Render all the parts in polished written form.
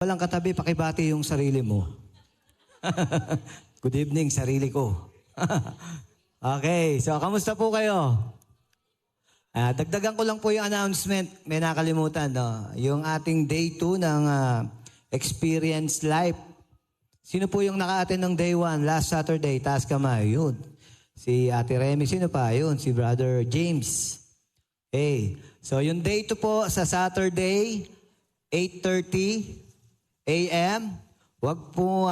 Walang katabi, pakibati yung sarili mo. Good evening, sarili ko. Okay, so kamusta po kayo? Dagdagan ko lang po yung announcement. May nakalimutan, no? Yung ating day 2 ng Experience Life. Sino po yung naka-attend ng day 1 last Saturday? Taas kamay, yun. Si Ate Remy, sino pa? Yun, si Brother James. Okay, so yung day 2 po sa Saturday, 8:30 a.m. Huwag po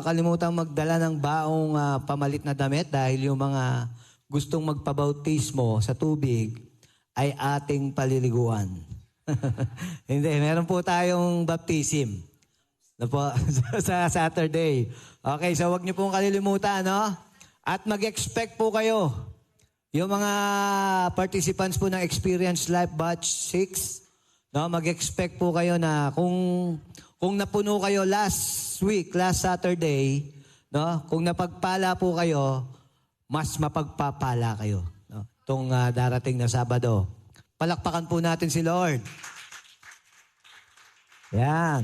kalimutang magdala ng baong pamalit na damit dahil yung mga gustong magpabautismo sa tubig ay ating paliliguan. Hindi, meron po tayong baptism na po, sa Saturday. Okay, so huwag niyo pong kalilimutan, no? At mag-expect po kayo. Yung mga participants po ng Experience Life Batch 6, no, mag-expect po kayo na kung napuno kayo last Saturday, no, kung napagpala po kayo, mas mapagpapala kayo, no, itong darating na Sabado. Palakpakan po natin si Lord. Yan.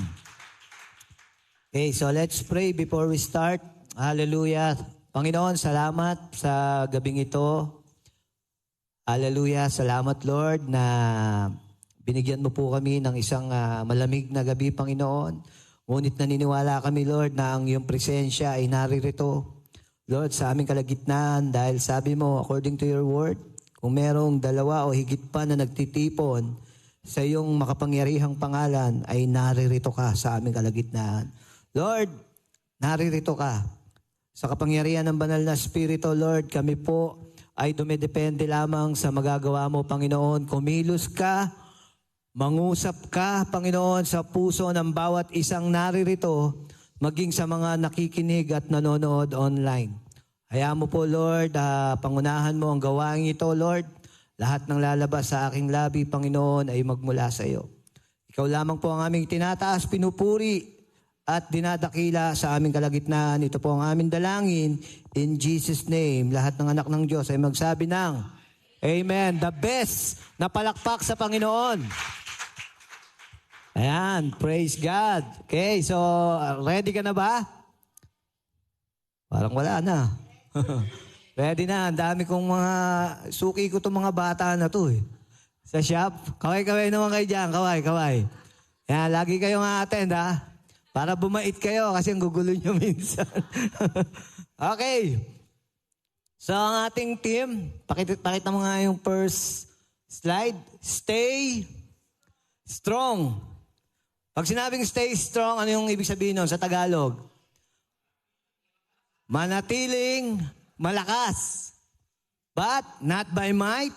Okay, so let's pray before we start. Hallelujah. Panginoon, salamat sa gabing ito. Hallelujah. Salamat, Lord, na binigyan mo po kami ng isang malamig na gabi, Panginoon. Ngunit naniniwala kami, Lord, na ang iyong presensya ay naririto, Lord, sa aming kalagitnaan. Dahil sabi mo, according to your word, kung merong 2 o higit pa na nagtitipon sa iyong makapangyarihang pangalan, ay naririto ka sa aming kalagitnaan. Lord, naririto ka. Sa kapangyarihan ng banal na Espiritu, Lord, kami po ay dumidepende lamang sa magagawa mo, Panginoon. Kumilos ka, mangusap ka, Panginoon, sa puso ng bawat isang naririto, maging sa mga nakikinig at nanonood online. Hayaan mo po, Lord, pangunahan mo ang gawain ito, Lord. Lahat ng lalabas sa aking labi, Panginoon, ay magmula sa iyo. Ikaw lamang po ang aming tinataas, pinupuri, at dinadakila sa aming kalagitnaan. Ito po ang aming dalangin. In Jesus' name, lahat ng anak ng Diyos ay magsabi ng Amen. The best na palakpak sa Panginoon. Ayan, praise God. Okay, so ready ka na ba? Parang wala na. Ready na. Ang dami kong suki ko itong mga bata na to eh. Sa shop. Kaway-kaway naman kayo dyan. Kaway. Ayan, lagi kayong attend ha. Para bumait kayo kasi ang gugulo nyo minsan. Okay. So ang ating team, pakita mo nga yung first slide. Stay strong. Pag sinabing stay strong, ano yung ibig sabihin nun sa Tagalog? Manatiling malakas. But not by might.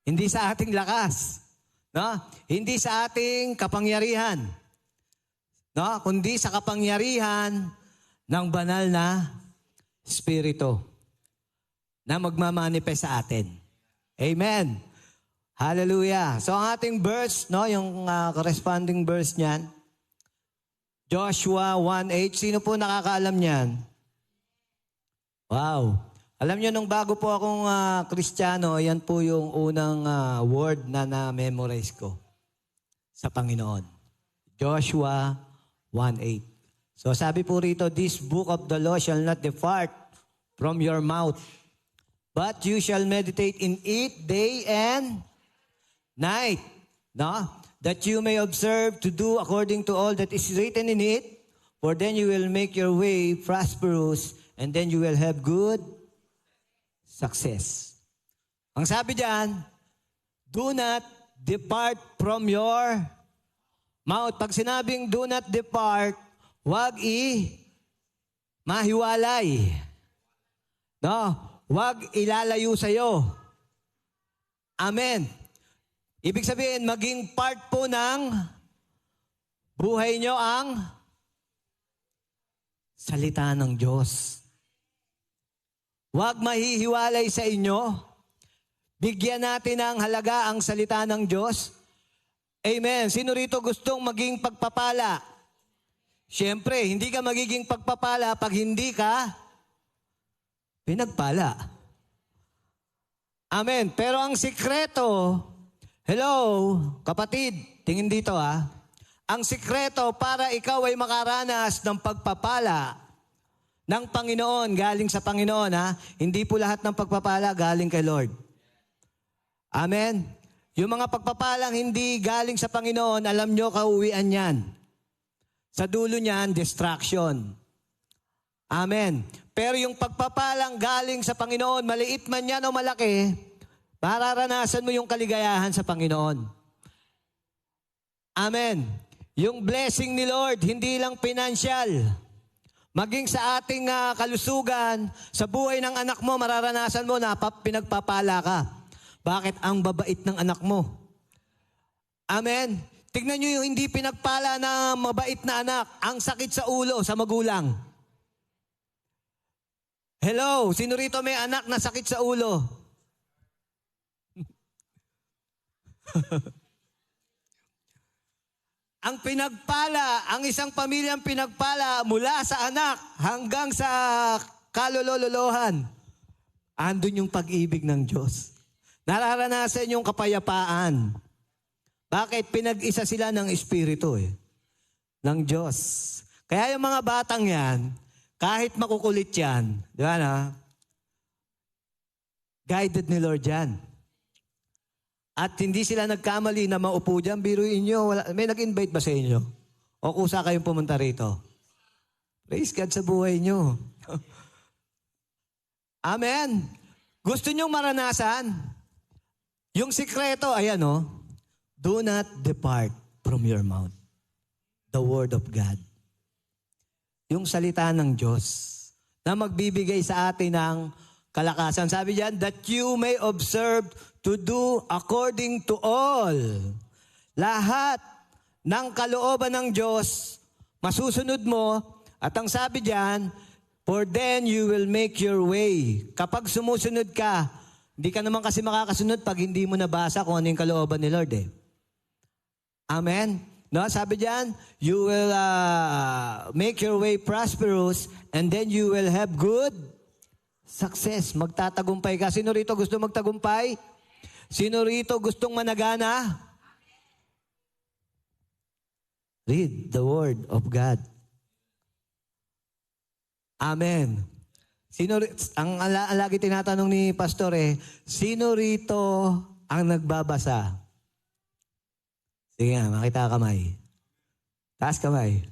Hindi sa ating lakas. No? Hindi sa ating kapangyarihan. No? Kundi sa kapangyarihan ng banal na Espiritu na magmamanifest sa atin. Amen. Hallelujah. So ang ating verse, no, yung corresponding verse niyan, Joshua 1:8. Sino po nakakaalam niyan? Wow. Alam niyo, nung bago po akong Kristiyano, yan po yung unang word na na-memorize ko sa Panginoon. Joshua 1:8. So sabi po rito, this book of the law shall not depart from your mouth, but you shall meditate in it day and night, no? That you may observe to do according to all that is written in it, for then you will make your way prosperous, and then you will have good success. Ang sabi diyan, do not depart from your mouth. Pag sinabing do not depart, wag mahiwalay. No? Wag ilalayo sa'yo. Amen. Ibig sabihin, maging part po ng buhay nyo ang salita ng Diyos. Huwag mahihiwalay sa inyo. Bigyan natin ng halaga ang salita ng Diyos. Amen. Sino rito gustong maging pagpapala? Siyempre, hindi ka magiging pagpapala pag hindi ka pinagpala. Amen. Pero ang sikreto, hello, kapatid, tingin dito ha. Ang sikreto para ikaw ay makaranas ng pagpapala ng Panginoon, galing sa Panginoon, ha? Hindi po lahat ng pagpapala galing kay Lord. Amen? Yung mga pagpapalang hindi galing sa Panginoon, alam nyo, kauwian yan. Sa dulo niyan, distraction. Amen. Pero yung pagpapalang galing sa Panginoon, maliit man yan o malaki, mararanasan mo yung kaligayahan sa Panginoon. Amen. Yung blessing ni Lord, hindi lang financial. Maging sa ating kalusugan, sa buhay ng anak mo, mararanasan mo na pinagpapala ka. Bakit? Ang babait ng anak mo. Amen. Tignan nyo yung hindi pinagpala na mabait na anak, ang sakit sa ulo sa magulang. Hello, sino rito may anak na sakit sa ulo? Ang pinagpala, ang isang pamilyang pinagpala mula sa anak hanggang sa kalololohan, andun yung pag-ibig ng Diyos. Nararanasan yung kapayapaan. Bakit? Pinag-isa sila ng Espiritu ng Diyos. Kaya yung mga batang yan, kahit makukulit yan, di ba na? Guided ni Lord yan. At hindi sila nagkamali na maupo dyan. Biruin nyo, may nag-invite ba sa inyo? O kusa kayong pumunta rito? Praise God sa buhay nyo. Amen. Gusto nyo maranasan? Yung sikreto, ayan do not depart from your mouth. The word of God. Yung salita ng Diyos na magbibigay sa atin ng kalakasan. Sabi diyan, that you may observe to do according to all. Lahat ng kalooban ng Diyos, masusunod mo. At ang sabi diyan, for then you will make your way. Kapag sumusunod ka, hindi ka naman kasi makakasunod pag hindi mo nabasa kung ano yung kalooban ni Lord Amen? No, sabi diyan, you will make your way prosperous and then you will have good success. Magtatagumpay ka. Sino rito gusto magtagumpay? Sino rito gustong managana? Read the word of God. Amen. Ang lagi tinatanong ni Pastor sino rito ang nagbabasa? Sige nga, makita kamay. Taas kamay.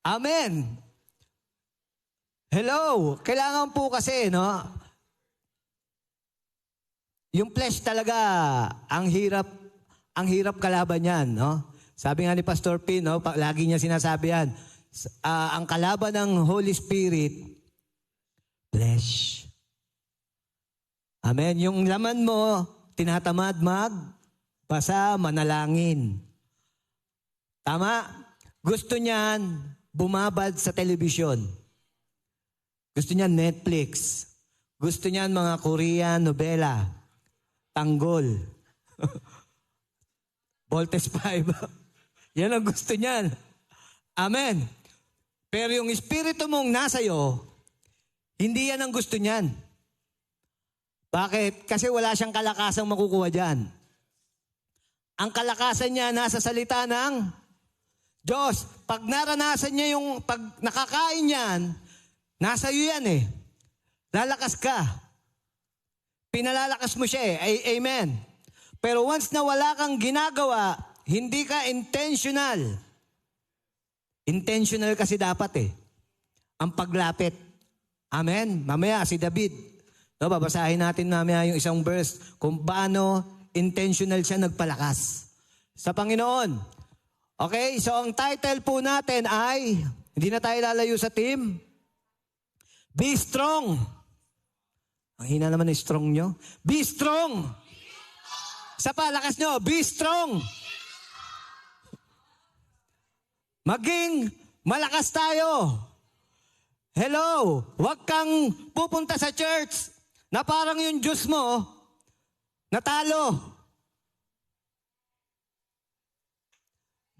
Amen. Hello. Kailangan po kasi, yung flesh talaga, ang hirap kalaban yan, Sabi nga ni Pastor Pin, lagi niya sinasabi yan, ang kalaban ng Holy Spirit, flesh. Amen. Yung laman mo, tinatamad magbasa, manalangin. Tama? Gusto niyan, bumabad sa telebisyon. Gusto niyan Netflix. Gusto niyan mga Korean novela. Tanggol. Voltes 5. Yan ang gusto niyan. Amen. Pero yung espiritu mong nasa'yo, hindi yan ang gusto niyan. Bakit? Kasi wala siyang kalakasang makukuha dyan. Ang kalakasan niya nasa salita ng Diyos. Pag naranasan niya pag nakakain yan, nasa iyo yan Lalakas ka. Pinalalakas mo siya Amen. Pero once na wala kang ginagawa, hindi ka intentional. Intentional kasi dapat ang paglapit. Amen. Mamaya si David, babasahin natin mamaya yung isang verse kung paano intentional siya nagpalakas sa Panginoon. Okay, so ang title po natin ay, hindi na tayo lalayo sa team, Be Strong. Ang hina naman ng strong nyo. Be strong. Sa palakas nyo, be strong. Maging malakas tayo. Hello, huwag kang pupunta sa church na parang yung Diyos mo, natalo.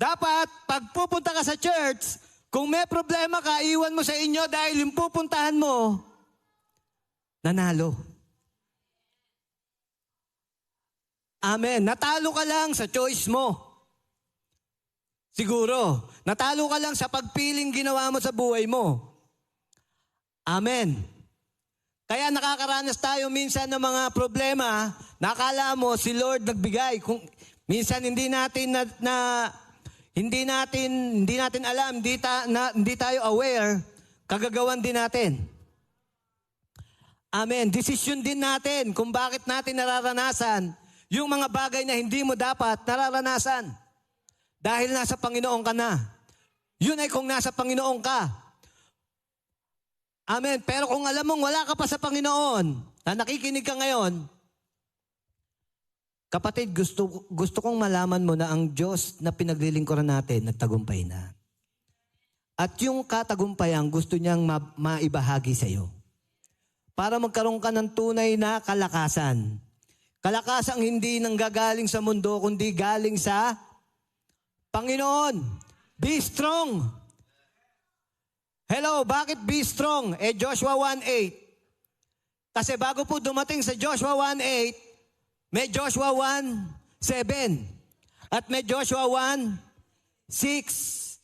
Dapat, pag pupunta ka sa church, kung may problema ka, iwan mo sa inyo dahil yung pupuntahan mo, nanalo. Amen. Natalo ka lang sa choice mo. Siguro. Natalo ka lang sa pagpiling ginawa mo sa buhay mo. Amen. Kaya nakakaranas tayo minsan ng mga problema, nakala mo si Lord nagbigay. Kung minsan hindi natin hindi natin alam, hindi tayo aware, kagagawan din natin. Amen. Desisyon din natin kung bakit natin nararanasan yung mga bagay na hindi mo dapat nararanasan. Dahil nasa Panginoon ka na. Yun ay kung nasa Panginoon ka. Amen. Pero kung alam mong wala ka pa sa Panginoon, na nakikinig ka ngayon, kapatid, gusto kong malaman mo na ang Diyos na pinaglilingkuran natin, nagtagumpay na. At yung katagumpayan, gusto niyang maibahagi sa iyo. Para magkaroon ka ng tunay na kalakasan. Kalakasang hindi nanggagaling sa mundo, kundi galing sa Panginoon. Be strong. Hello, bakit be strong? Joshua 1:8. Kasi bago po dumating sa Joshua 1:8, may Joshua 1:7. At may Joshua 1:6.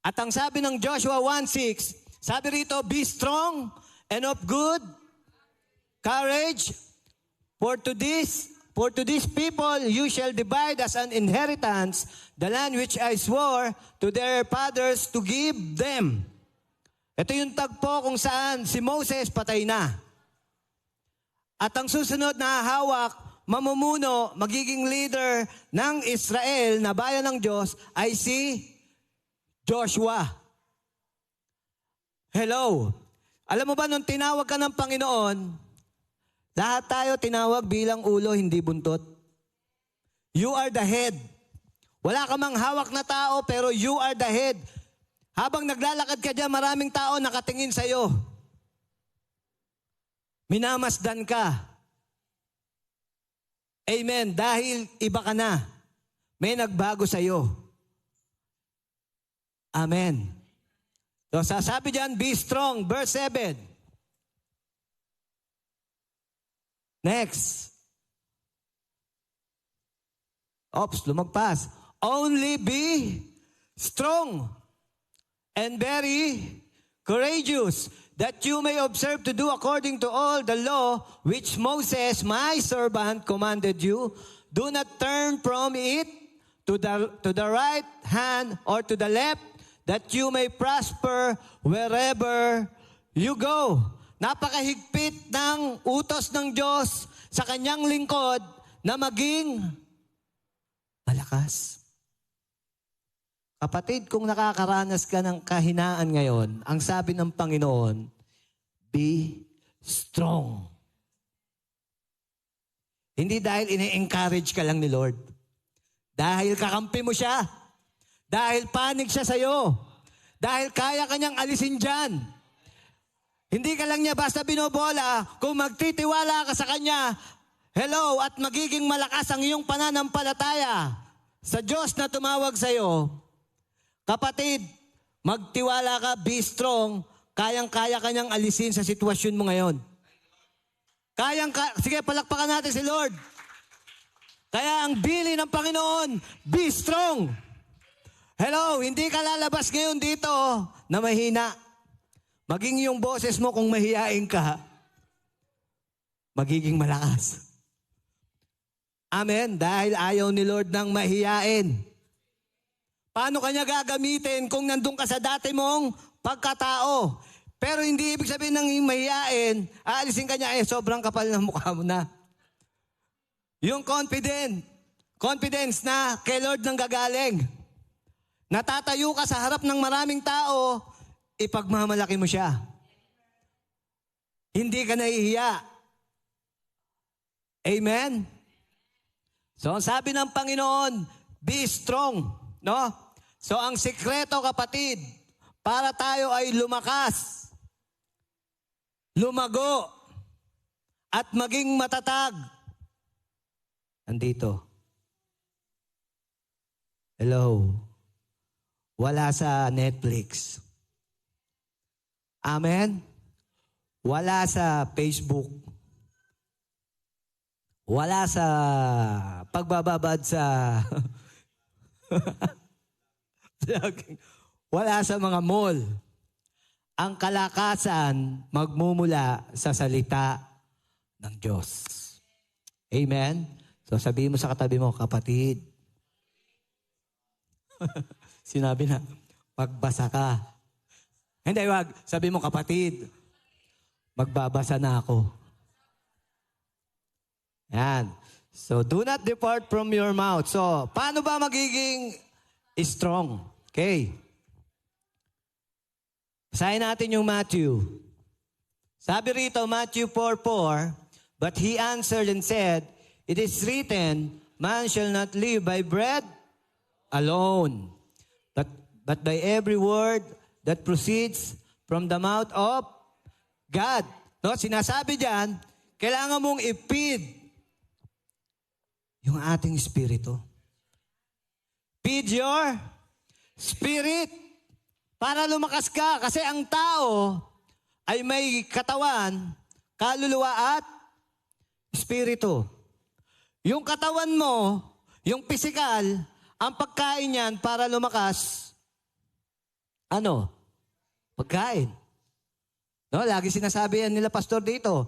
At ang sabi ng Joshua 1:6, sabi rito, be strong and of good courage, for to this people you shall divide as an inheritance the land which I swore to their fathers to give them. Ito yung tagpo kung saan si Moses patay na. At ang susunod na hawak, mamumuno, magiging leader ng Israel na bayan ng Diyos ay si Joshua. Hello. Alam mo ba nung tinawag ka ng Panginoon, lahat tayo tinawag bilang ulo, hindi buntot. You are the head. Wala ka mang hawak na tao, pero you are the head. Habang naglalakad ka dyan, maraming tao nakatingin sa'yo. Minamasdan ka. Amen. Dahil iba ka na. May nagbago sa'yo. Amen. So sasabi dyan, be strong. Verse 7. Next. Oops, lumagpas. Only be strong and very courageous, that you may observe to do according to all the law which Moses, my servant, commanded you. Do not turn from it to the right hand or to the left, that you may prosper wherever you go. Napakahigpit ng utos ng Diyos sa kanyang lingkod na maging malakas. Kapatid, kung nakakaranas ka ng kahinaan ngayon, ang sabi ng Panginoon, be strong. Hindi dahil ini-encourage ka lang ni Lord. Dahil kakampi mo siya. Dahil panig siya sa'yo. Dahil kaya kanyang alisin dyan. Hindi ka lang niya basta binobola, kung magtitiwala ka sa Kanya, hello, at magiging malakas ang iyong pananampalataya sa Diyos na tumawag sa iyo. Kapatid, magtiwala ka, be strong, kayang-kaya kanyang alisin sa sitwasyon mo ngayon. Sige, palakpakan natin si Lord. Kaya ang bili ng Panginoon, be strong. Hello, hindi ka lalabas ngayon dito na mahina. Maging yung boses mo kung mahihain ka, magiging malakas. Amen? Dahil ayaw ni Lord ng mahihain. Paano kanya gagamitin kung nandun ka sa dati mong pagkatao? Pero hindi ibig sabihin ng mahihain, aalisin ka niya, sobrang kapal ng mukha mo na. Yung confidence na kay Lord nang gagaling. Natatayo ka sa harap ng maraming tao, ipagmamalaki mo siya. Hindi ka nahihiya. Amen? So, ang sabi ng Panginoon, be strong. No? So, ang sikreto, kapatid, para tayo ay lumakas, lumago, at maging matatag. Andito. Hello. Wala sa Netflix. Amen? Wala sa Facebook. Wala sa pagbababad sa wala sa mga mall. Ang kalakasan magmumula sa salita ng Diyos. Amen? So sabihin mo sa katabi mo, kapatid. Sinabi na, magbasa ka. Hindi, wag. Sabi mo, kapatid, magbabasa na ako. Yan. So, do not depart from your mouth. So, paano ba magiging strong? Okay. Basahin natin yung Matthew. Sabi rito, Matthew 4:4, but he answered and said, it is written, man shall not live by bread alone, but by every word that proceeds from the mouth of God. No, sinasabi diyan, kailangan mong i-feed yung ating espiritu. Feed your spirit para lumakas ka. Kasi ang tao ay may katawan, kaluluwa at espiritu. Yung katawan mo, yung physical, ang pagkain yan para lumakas, ano? Pagkain. No, lagi sinasabi yan nila pastor dito.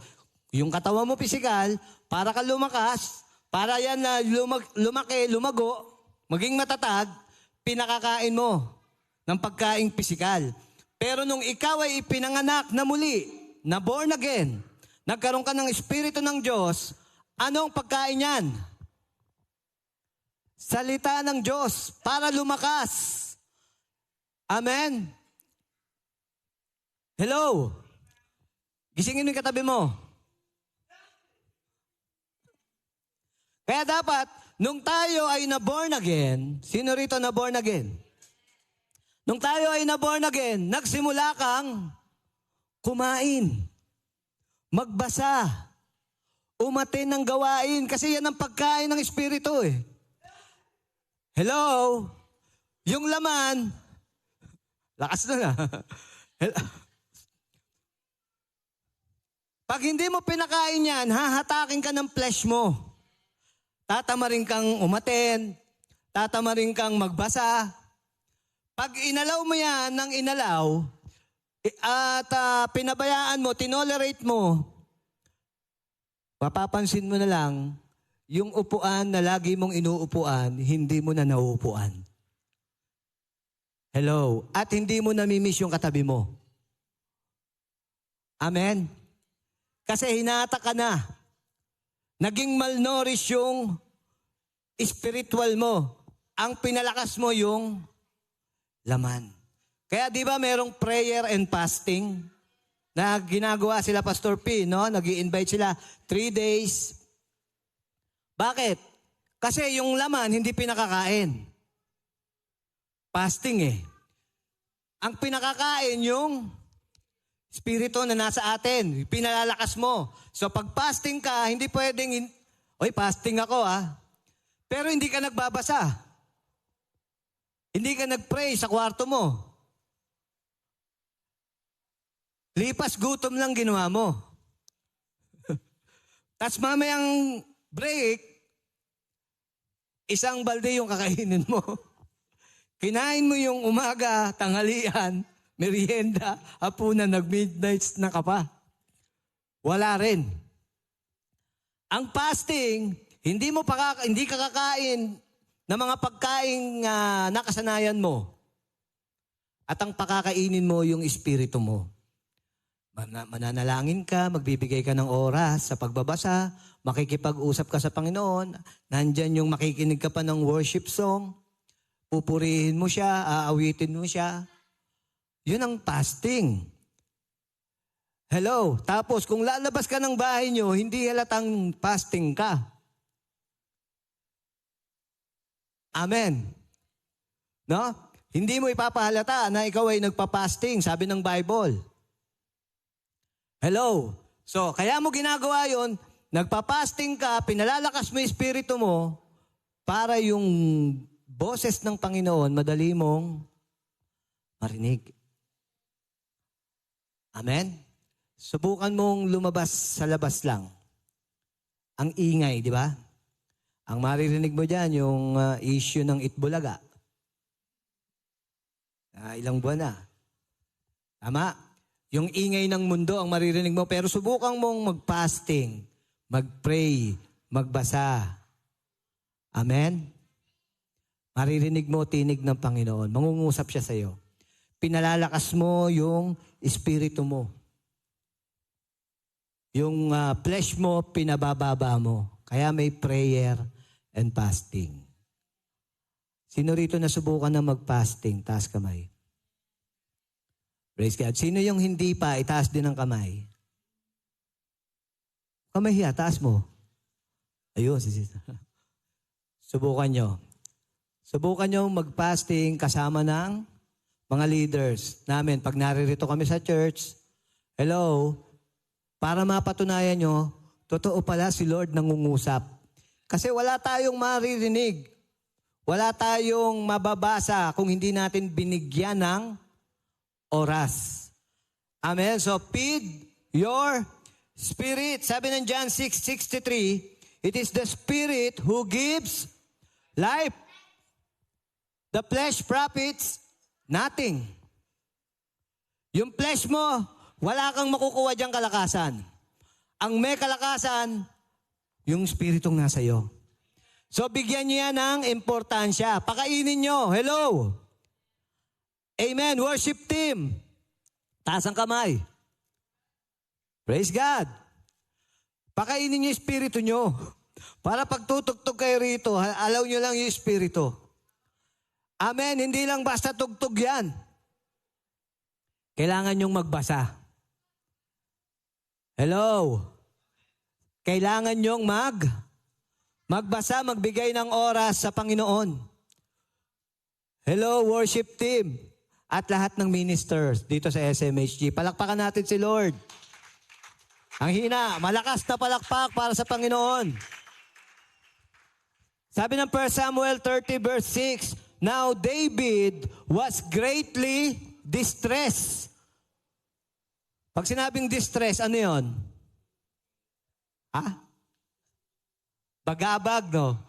Yung katawan mo physical, para ka lumakas, para yan na lumaki, lumago, maging matatag, pinakakain mo ng pagkaing physical. Pero nung ikaw ay ipinanganak na muli, na born again, nagkaroon ka ng Espiritu ng Diyos, anong pagkain yan? Salita ng Diyos para lumakas. Amen? Hello? Gisingin mo yung katabi mo. Kaya dapat, nung tayo ay na-born again, sino rito na-born again? Nung tayo ay na-born again, nagsimula kang kumain, magbasa, umatin ng gawain, kasi yan ang pagkain ng Espiritu eh. Hello? Yung laman, lakas na. Pag hindi mo pinakain yan, hahatakin ka ng flesh mo. Tatamarin kang umaten, tatamarin kang magbasa. Pag inalaw mo yan ng inalaw, at pinabayaan mo, tinolerate mo, mapapansin mo na lang, yung upuan na lagi mong inuupuan, hindi mo na nauupuan. Hello? At hindi mo namimiss yung katabi mo. Amen? Kasi hinata ka na. Naging malnourished yung spiritual mo. Ang pinalakas mo yung laman. Kaya di ba merong prayer and fasting na ginagawa sila Pastor P, no? Nag-i-invite sila 3 days. Bakit? Kasi yung laman hindi pinakakain. Fasting eh. Ang pinakakain yung Espiritu na nasa atin, pinalalakas mo. So pag fasting ka, hindi pwedeng, oy, fasting ako pero hindi ka nagbabasa. Hindi ka nagpray sa kwarto mo. Lipas gutom lang ginawa mo. Tapos mamayang break, isang balde yung kakainin mo. Kinain mo yung umaga, tanghalian, merienda, hapunan, nag-midnight na ka pa. Wala rin. Ang fasting, hindi ka kakain ng mga pagkain nakasanayan mo. At ang pakakainin mo yung espiritu mo. Mananalangin ka, magbibigay ka ng oras sa pagbabasa, makikipag-usap ka sa Panginoon, nandyan yung makikinig ka pa ng worship song, pupurihin mo siya, aawitin mo siya. Yun ang fasting. Hello? Tapos kung lalabas ka ng bahay nyo, hindi halatang fasting ka. Amen. No? Hindi mo ipapahalata na ikaw ay nagpa-fasting, sabi ng Bible. Hello? So, kaya mo ginagawa yon, nagpa-fasting ka, pinalalakas mo yung espiritu mo para yung boses ng Panginoon madali mong marinig. Amen? Subukan mong lumabas sa labas lang. ang ingay, di ba? Ang maririnig mo dyan, yung issue ng Itbulaga. Ilang buwan na. Tama? Yung ingay ng mundo ang maririnig mo, pero subukan mong mag-fasting, mag-pray, magbasa. Amen? Maririnig mo tinig ng Panginoon. Mangungusap siya sa iyo. Pinalalakas mo yung espiritu mo. Yung flesh mo, pinabababa mo. Kaya may prayer and fasting. Sino rito nasubukan na mag-fasting? Taas kamay. Praise God. Sino yung hindi pa? Itaas din ang kamay. Kamay hiya, taas mo. Ayun, subukan nyo. Subukan nyo mag-fasting kasama ng mga leaders namin. Pag naririto kami sa church, hello, para mapatunayan nyo, totoo pala si Lord nangungusap. Kasi wala tayong maririnig. Wala tayong mababasa kung hindi natin binigyan ng oras. Amen? So, feed your spirit. Sabi ng John 6:63, it is the spirit who gives life. The flesh profits nothing. Yung flesh mo, wala kang makukuha diyang kalakasan. Ang may kalakasan, yung spiritong nasa iyo. So, bigyan niya ng importansya. Pakainin nyo. Hello. Amen. Worship team. Taas ang kamay. Praise God. Pakainin niyo yung espiritu nyo. Para pag tutugtog kayo rito, alaw nyo lang yung espiritu. Amen. Hindi lang basta tugtog yan. Kailangan nyong magbasa. Hello. Kailangan nyong magbasa, magbigay ng oras sa Panginoon. Hello, worship team. At lahat ng ministers dito sa SMHG. Palakpakan natin si Lord. Ang hina, malakas na palakpak para sa Panginoon. Sabi ng 1 Samuel 30 verse 6, now David was greatly distressed. Pag sinabing distress, ano yon? Bagabag, no?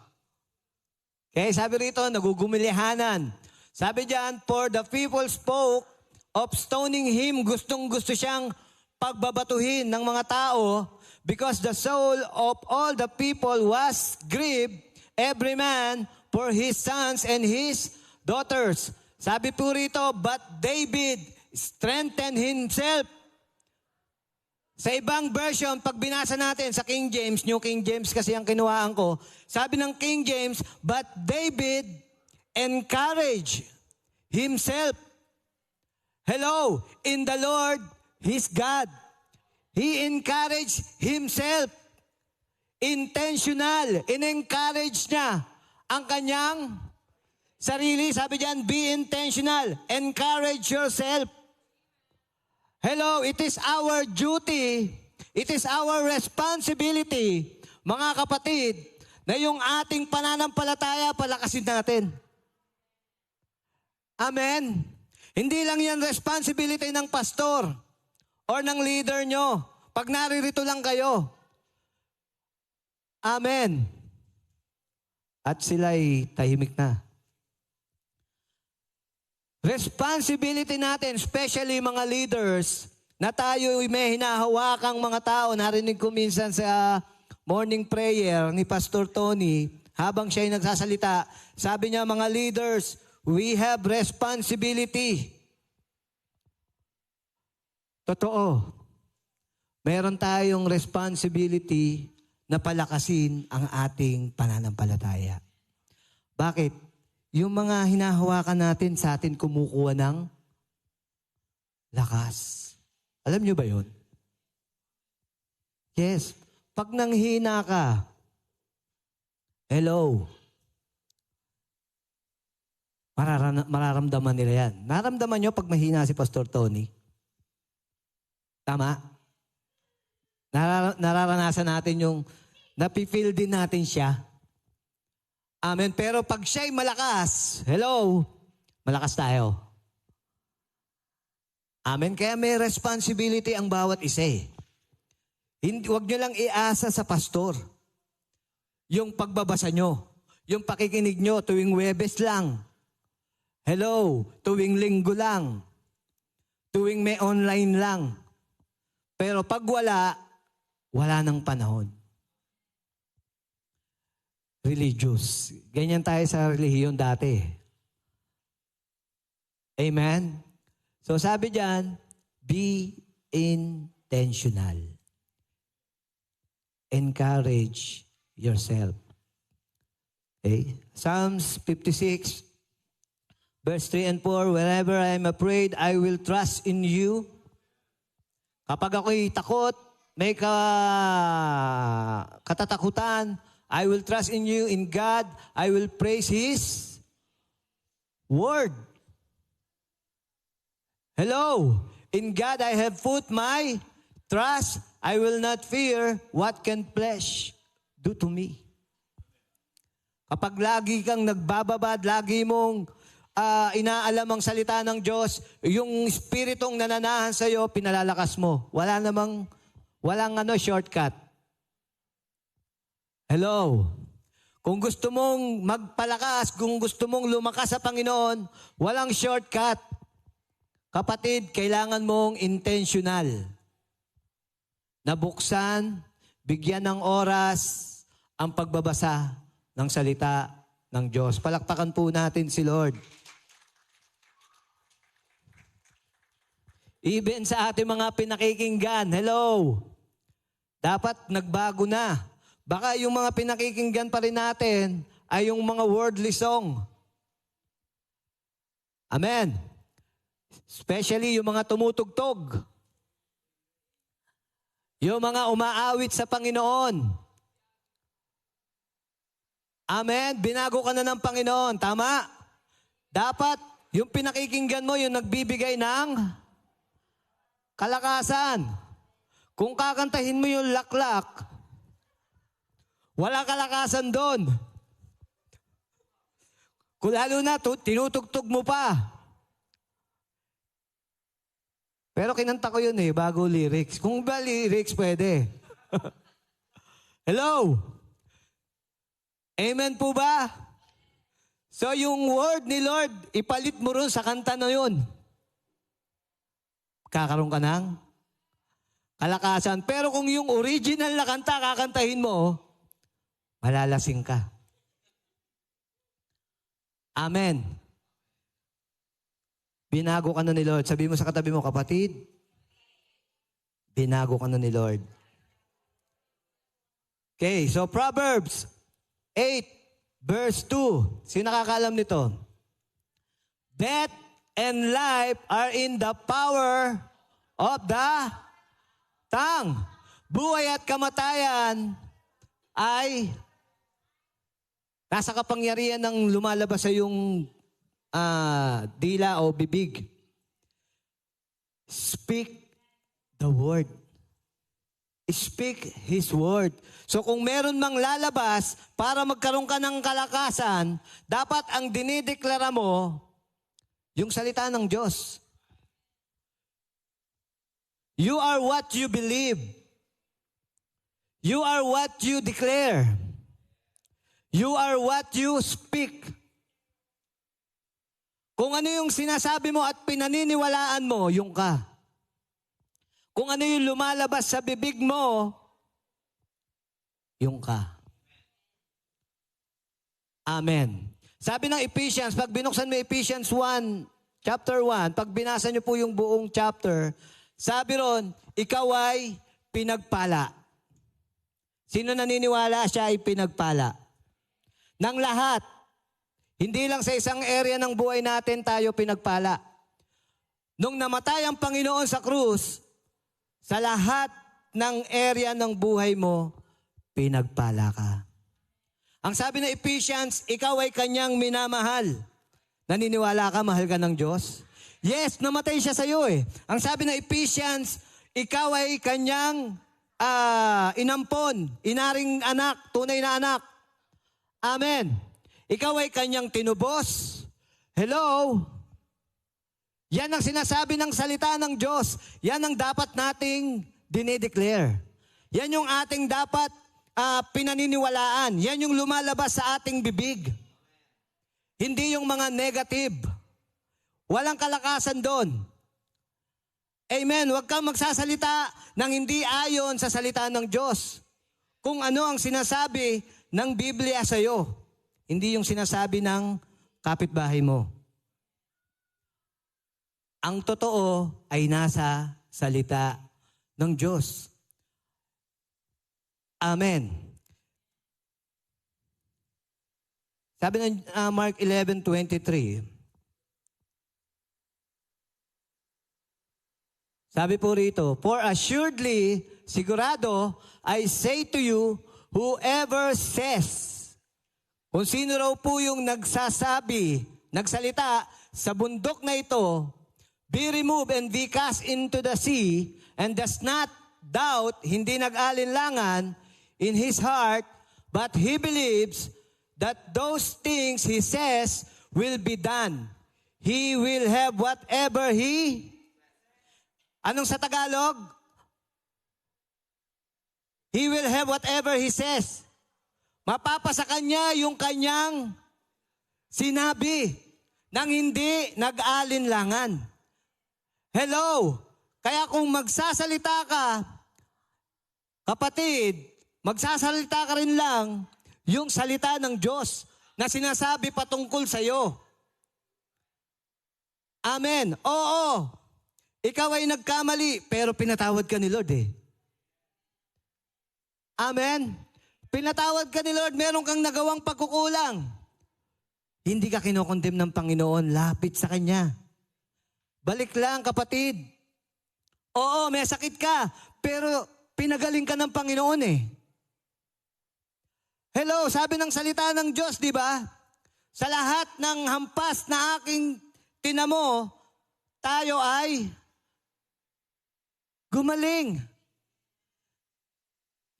Okay, sabi rito, nagugumilihanan. Sabi diyan, for the people spoke of stoning him, gustong-gusto siyang pagbabatuhin ng mga tao because the soul of all the people was grieved, every man for his sons and his daughters. Sabi po rito, but David strengthened himself. Sa ibang version, pag binasa natin sa King James, New King James kasi ang kinuhaan ko, sabi ng King James, but David encouraged himself. Hello, in the Lord, his God. He encouraged himself. Intentional, in-encourage niya ang kanyang sarili. Sabi diyan, be intentional. Encourage yourself. Hello, it is our duty, it is our responsibility, mga kapatid, na yung ating pananampalataya palakasin natin. Amen? Hindi lang yan responsibility ng pastor or ng leader nyo pag naririto lang kayo. Amen. At sila'y tahimik na. Responsibility natin, especially mga leaders, na tayo may hinahawakang mga tao. Narinig ko minsan sa morning prayer ni Pastor Tony, habang siya'y nagsasalita, sabi niya, mga leaders, we have responsibility. Totoo. Meron tayong responsibility na palakasin ang ating pananampalataya. Bakit? Yung mga hinahawakan natin sa atin kumukuha ng lakas. Alam nyo ba yun? Yes. Pag nanghina ka, hello, mararamdaman nila yan. Naramdaman nyo pag mahina si Pastor Tony? Tama? Nararanasan natin yung napifeel din natin siya. Amen. Pero pag siya'y malakas, hello, malakas tayo. Amen. Kaya may responsibility ang bawat isa eh. Huwag nyo lang iasa sa pastor. yung pagbabasa nyo, yung pakikinig nyo tuwing Webes lang. Hello, tuwing Linggo lang. Tuwing may online lang. Pero pag wala nang panahon. Religious. Ganyan tayo sa relihiyon dati. Amen? So sabi diyan, be intentional. Encourage yourself. Okay? Psalms 56, verse 3 and 4, whenever I am afraid, I will trust in you. Kapag ako'y takot, may katatakutan, I will trust in you, in God, I will praise His word. Hello, in God I have put my trust. I will not fear what can flesh do to me. Kapag lagi kang nagbababad, lagi mong inaalam ang salita ng Diyos, yung spiritong nananahan sa iyo, pinalalakas mo. Walang shortcut. Hello. Kung gusto mong magpalakas, kung gusto mong lumakas sa Panginoon, walang shortcut. Kapatid, kailangan mong intentional. Nabuksan, bigyan ng oras ang pagbabasa ng salita ng Diyos. Palakpakan po natin si Lord. Even sa ating mga pinakikinggan, hello, dapat nagbago na. Baka yung mga pinakikinggan pa rin natin ay yung mga worldly song. Amen. Especially yung mga tumutugtog. Yung mga umaawit sa Panginoon. Amen. Binago ka na ng Panginoon. Tama? Dapat yung pinakikinggan mo, yung nagbibigay ng kalakasan. Kung kakantahin mo yung laklak, wala kalakasan doon. Kung lalo na, tinutugtog mo pa. Pero kinanta ko yun bago lyrics. Kung ba lyrics, pwede. Hello? Amen po ba? So yung word ni Lord, ipalit mo rin sa kanta na yun. Kakaroon ka ng kalakasan. Pero kung yung original na kanta, kakantahin mo, malalasing ka. Amen. Binago ka na ni Lord. Sabi mo sa katabi mo, kapatid, binago ka na ni Lord. Okay, so Proverbs 8, verse 2. Sino nakakaalam nito? Death and life are in the power of the tongue. Buhay at kamatayan ay nasa kapangyarihan ng lumalabas sa iyong dila o bibig. Speak the word. Speak His word. So kung meron mang lalabas para magkaroon ka ng kalakasan, dapat ang dinideklara mo yung salita ng Diyos. You are what you believe. You are what you declare. You are what you speak. Kung ano yung sinasabi mo at pinaniniwalaan mo, yung ka. Kung ano yung lumalabas sa bibig mo, yung ka. Amen. Sabi ng Ephesians, pag binuksan mo Ephesians 1, chapter 1, pag binasa niyo po yung buong chapter, sabi ron, ikaw ay pinagpala. Sino naniniwala siya ay pinagpala? Ng lahat. Hindi lang sa isang area ng buhay natin tayo pinagpala. Nung namatay ang Panginoon sa krus, sa lahat ng area ng buhay mo, pinagpala ka. Ang sabi ng Ephesians, ikaw ay kanyang minamahal. Naniniwala ka, mahal ka ng Diyos? Yes, namatay siya sa iyo Ang sabi ng Ephesians, ikaw ay kanyang inampon, inaring anak, tunay na anak. Amen. Ikaw ay kanyang tinubos. Hello? Yan ang sinasabi ng salita ng Diyos. Yan ang dapat nating dinideclare. Yan yung ating dapat pinaniniwalaan. Yan yung lumalabas sa ating bibig. Hindi yung mga negative. Walang kalakasan doon. Amen. Huwag kang magsasalita ng hindi ayon sa salita ng Diyos. Kung ano ang sinasabi ng Biblia sa iyo. Hindi yung sinasabi ng kapitbahay mo. Ang totoo ay nasa salita ng Diyos. Amen. Sabi ng Mark 11:23, sabi po rito, "For assuredly, sigurado, I say to you, whoever says," kung sino raw po yung nagsalita sa bundok na ito, "Be removed and be cast into the sea, and does not doubt," hindi nag-alinlangan in his heart, but he believes that those things he says will be done. He will have whatever he... Anong sa Tagalog? He will have whatever he says. Mapapasa kanya yung kanyang sinabi nang hindi nag-alinlangan. Hello? Kaya kung magsasalita ka, kapatid, magsasalita ka rin lang yung salita ng Diyos na sinasabi patungkol sa iyo. Amen. Oo. Ikaw ay nagkamali, pero pinatawad ka ni Lord eh. Amen. Pinatawad ka ni Lord, meron kang nagawang pagkukulang. Hindi ka kinokondem ng Panginoon, lapit sa Kanya. Balik lang, kapatid. Oo, may sakit ka, pero pinagaling ka ng Panginoon eh. Hello, sabi ng salita ng Diyos, di ba? Sa lahat ng hampas na aking tinamo, tayo ay gumaling.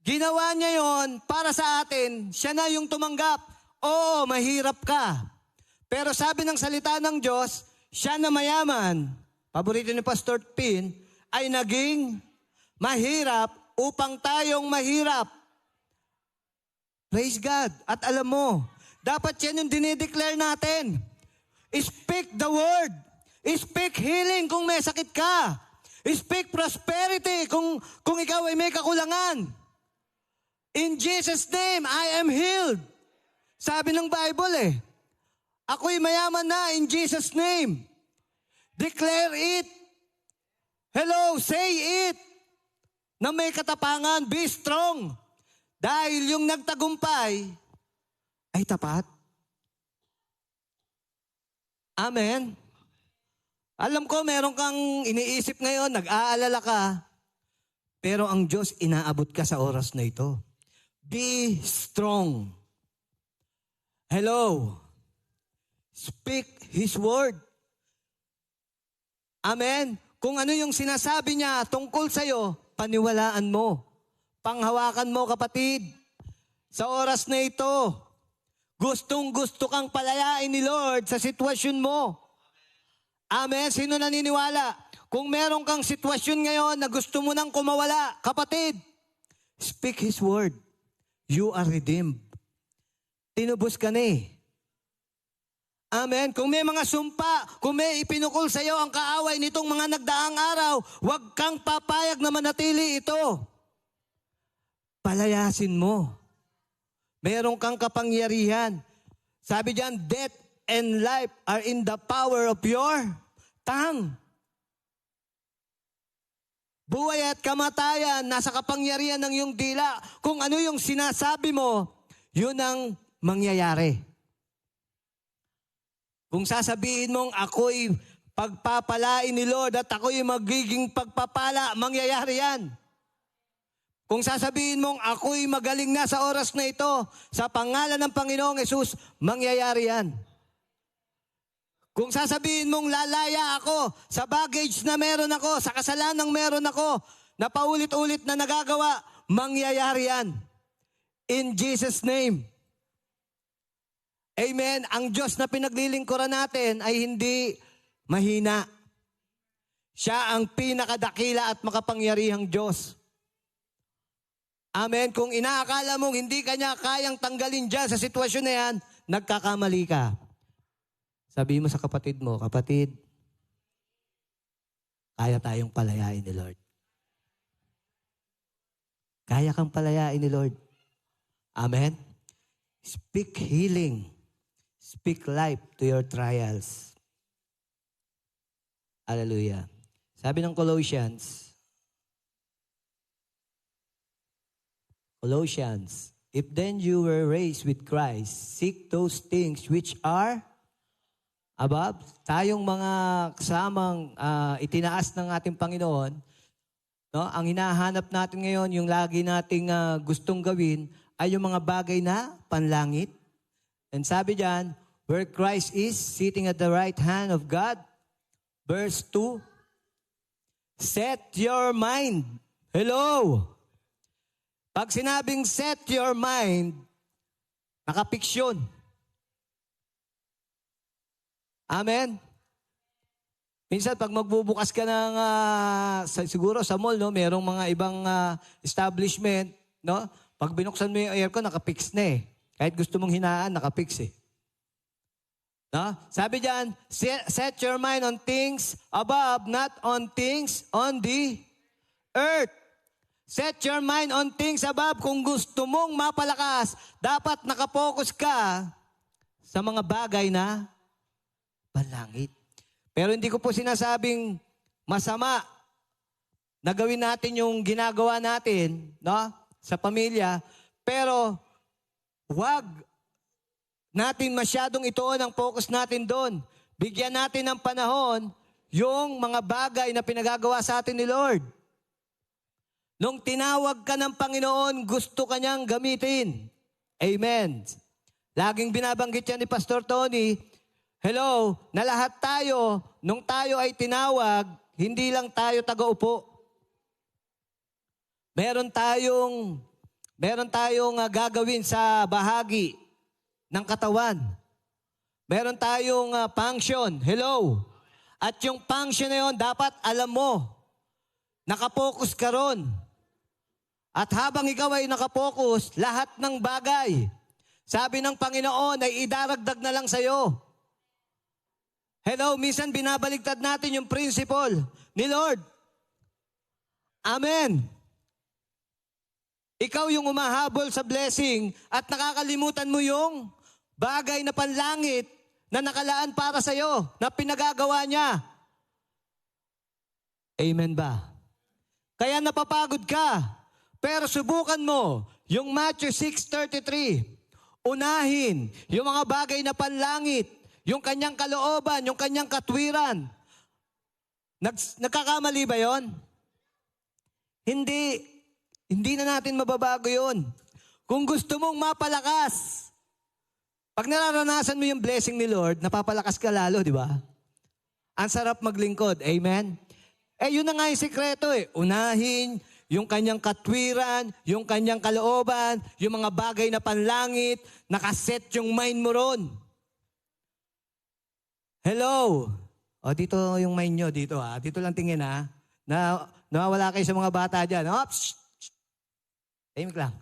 Ginawa niya yon para sa atin, siya na yung tumanggap. Oo, mahirap ka. Pero sabi ng salita ng Diyos, siya na mayaman, paborito ni Pastor Pin, ay naging mahirap upang tayong mahirap. Praise God. At alam mo, dapat yan yung dinideclare natin. Speak the word. Speak healing kung may sakit ka. Speak prosperity kung ikaw ay may kakulangan. In Jesus' name, I am healed. Sabi ng Bible eh. Ako'y mayaman na in Jesus' name. Declare it. Hello, say it. Na may katapangan, be strong. Dahil yung nagtagumpay ay tapat. Amen. Alam ko, meron kang iniisip ngayon, nag-aalala ka, pero ang Diyos inaabot ka sa oras na ito. Be strong. Hello. Speak His word. Amen. Kung ano yung sinasabi niya tungkol sa'yo, paniwalaan mo. Panghawakan mo, kapatid. Sa oras na ito, gustong-gusto kang palayain ni Lord sa sitwasyon mo. Amen. Sino naniniwala? Kung meron kang sitwasyon ngayon na gusto mo nang kumawala, kapatid, speak His word. You are redeemed. Tinubos ka na eh. Amen. Kung may mga sumpa, kung may ipinukol sa iyo ang kaaway nitong mga nagdaang araw, huwag kang papayag na manatili ito. Palayasin mo. Meron kang kapangyarihan. Sabi diyan, death and life are in the power of your tongue. Buhay at kamatayan, nasa kapangyarihan ng iyong dila. Kung ano yung sinasabi mo, yun ang mangyayari. Kung sasabihin mong ako'y pagpapalain ni Lord at ako'y magiging pagpapala, mangyayari yan. Kung sasabihin mong ako'y magaling na sa oras na ito, sa pangalan ng Panginoong Hesus, mangyayari yan. Kung sasabihin mong lalaya ako sa baggage na meron ako, sa kasalanang meron ako, na paulit-ulit na nagagawa, mangyayari yan. In Jesus' name. Amen. Ang Diyos na pinaglilingkuran natin ay hindi mahina. Siya ang pinakadakila at makapangyarihang Diyos. Amen. Kung inaakala mong hindi ka niya kayang tanggalin dyan sa sitwasyon na yan, nagkakamali ka. Sabihin mo sa kapatid mo, kapatid, kaya tayong palayain ni Lord. Kaya kang palayain ni Lord. Amen. Speak healing. Speak life to your trials. Hallelujah. Sabi ng Colossians, if then you were raised with Christ, seek those things which are above. Tayong mga kasamang itinaas ng ating Panginoon, no? Ang hinahanap natin ngayon, yung lagi nating gustong gawin, ay yung mga bagay na panlangit. And sabi diyan, where Christ is sitting at the right hand of God. Verse 2, set your mind. Hello! Pag sinabing set your mind, nakapiksyon. Amen? Minsan pag magbubukas ka ng, siguro sa mall, no, merong mga ibang establishment, no? Pag binuksan mo yung aircon, nakapix na eh. Kahit gusto mong hinaan, nakapix eh. No? Sabi diyan, set your mind on things above, not on things on the earth. Set your mind on things above. Kung gusto mong mapalakas, dapat nakapokus ka sa mga bagay na panlangit. Pero hindi ko po sinasabing masama na gawin natin yung ginagawa natin, no? Sa pamilya. Pero wag natin masyadong ituon ang focus natin doon. Bigyan natin ng panahon yung mga bagay na pinagagawa sa atin ni Lord. Nung tinawag ka ng Panginoon, gusto ka niyang gamitin. Amen. Laging binabanggit yan ni Pastor Tony, hello, na lahat tayo, nung tayo ay tinawag, hindi lang tayo taga-upo. Meron tayong gagawin sa bahagi ng katawan. Meron tayong function. Hello. At yung function na yun, dapat alam mo. Nakapokus ka ron. At habang ikaw ay nakapokus, lahat ng bagay, sabi ng Panginoon ay idaragdag na lang sa'yo. Hello, minsan binabaligtad natin yung principle ni Lord. Amen. Ikaw yung umahabol sa blessing at nakakalimutan mo yung bagay na panlangit na nakalaan para sa'yo, na pinagagawa niya. Amen ba? Kaya napapagod ka. Pero subukan mo yung Matthew 6:33. Unahin yung mga bagay na panlangit, yung kanyang kalooban, yung kanyang katwiran. Nagkakamali ba yon? Hindi. Hindi na natin mababago yon. Kung gusto mong mapalakas, pag nararanasan mo yung blessing ni Lord, napapalakas ka lalo, di ba? Ang sarap maglingkod. Amen? Yun na nga yung sikreto eh. Unahin yung kanyang katwiran, yung kanyang kalooban, yung mga bagay na panlangit, nakaset yung mind mo ron. Hello? Dito yung mind nyo, dito ha. Dito lang tingin ha. Nawawala kayo sa mga bata dyan. Tahimik lang.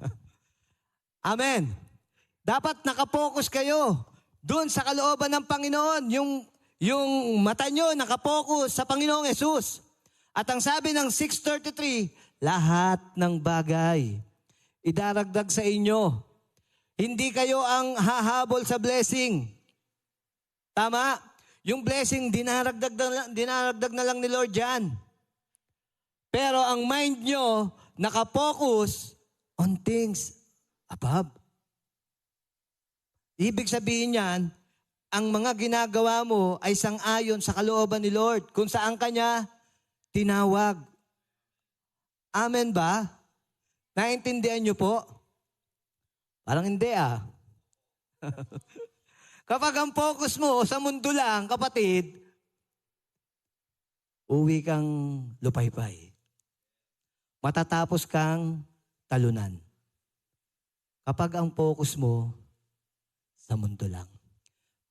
Amen. Dapat nakapokus kayo doon sa kalooban ng Panginoon. Yung mata nyo nakapokus sa Panginoong Yesus. At ang sabi ng 6:33, lahat ng bagay idaragdag sa inyo. Hindi kayo ang hahabol sa blessing. Tama? Yung blessing, dinaragdag na lang ni Lord yan. Pero ang mind nyo nakapokus on things above. Ibig sabihin yan, ang mga ginagawa mo ay sang-ayon sa kalooban ni Lord, kung saan kanya tinawag. Amen ba? Naintindihan niyo po? Parang hindi ah. Kapag ang focus mo sa mundo lang, kapatid, uwi kang lupaypay. Matatapos kang talunan. Kapag ang focus mo sa mundo lang.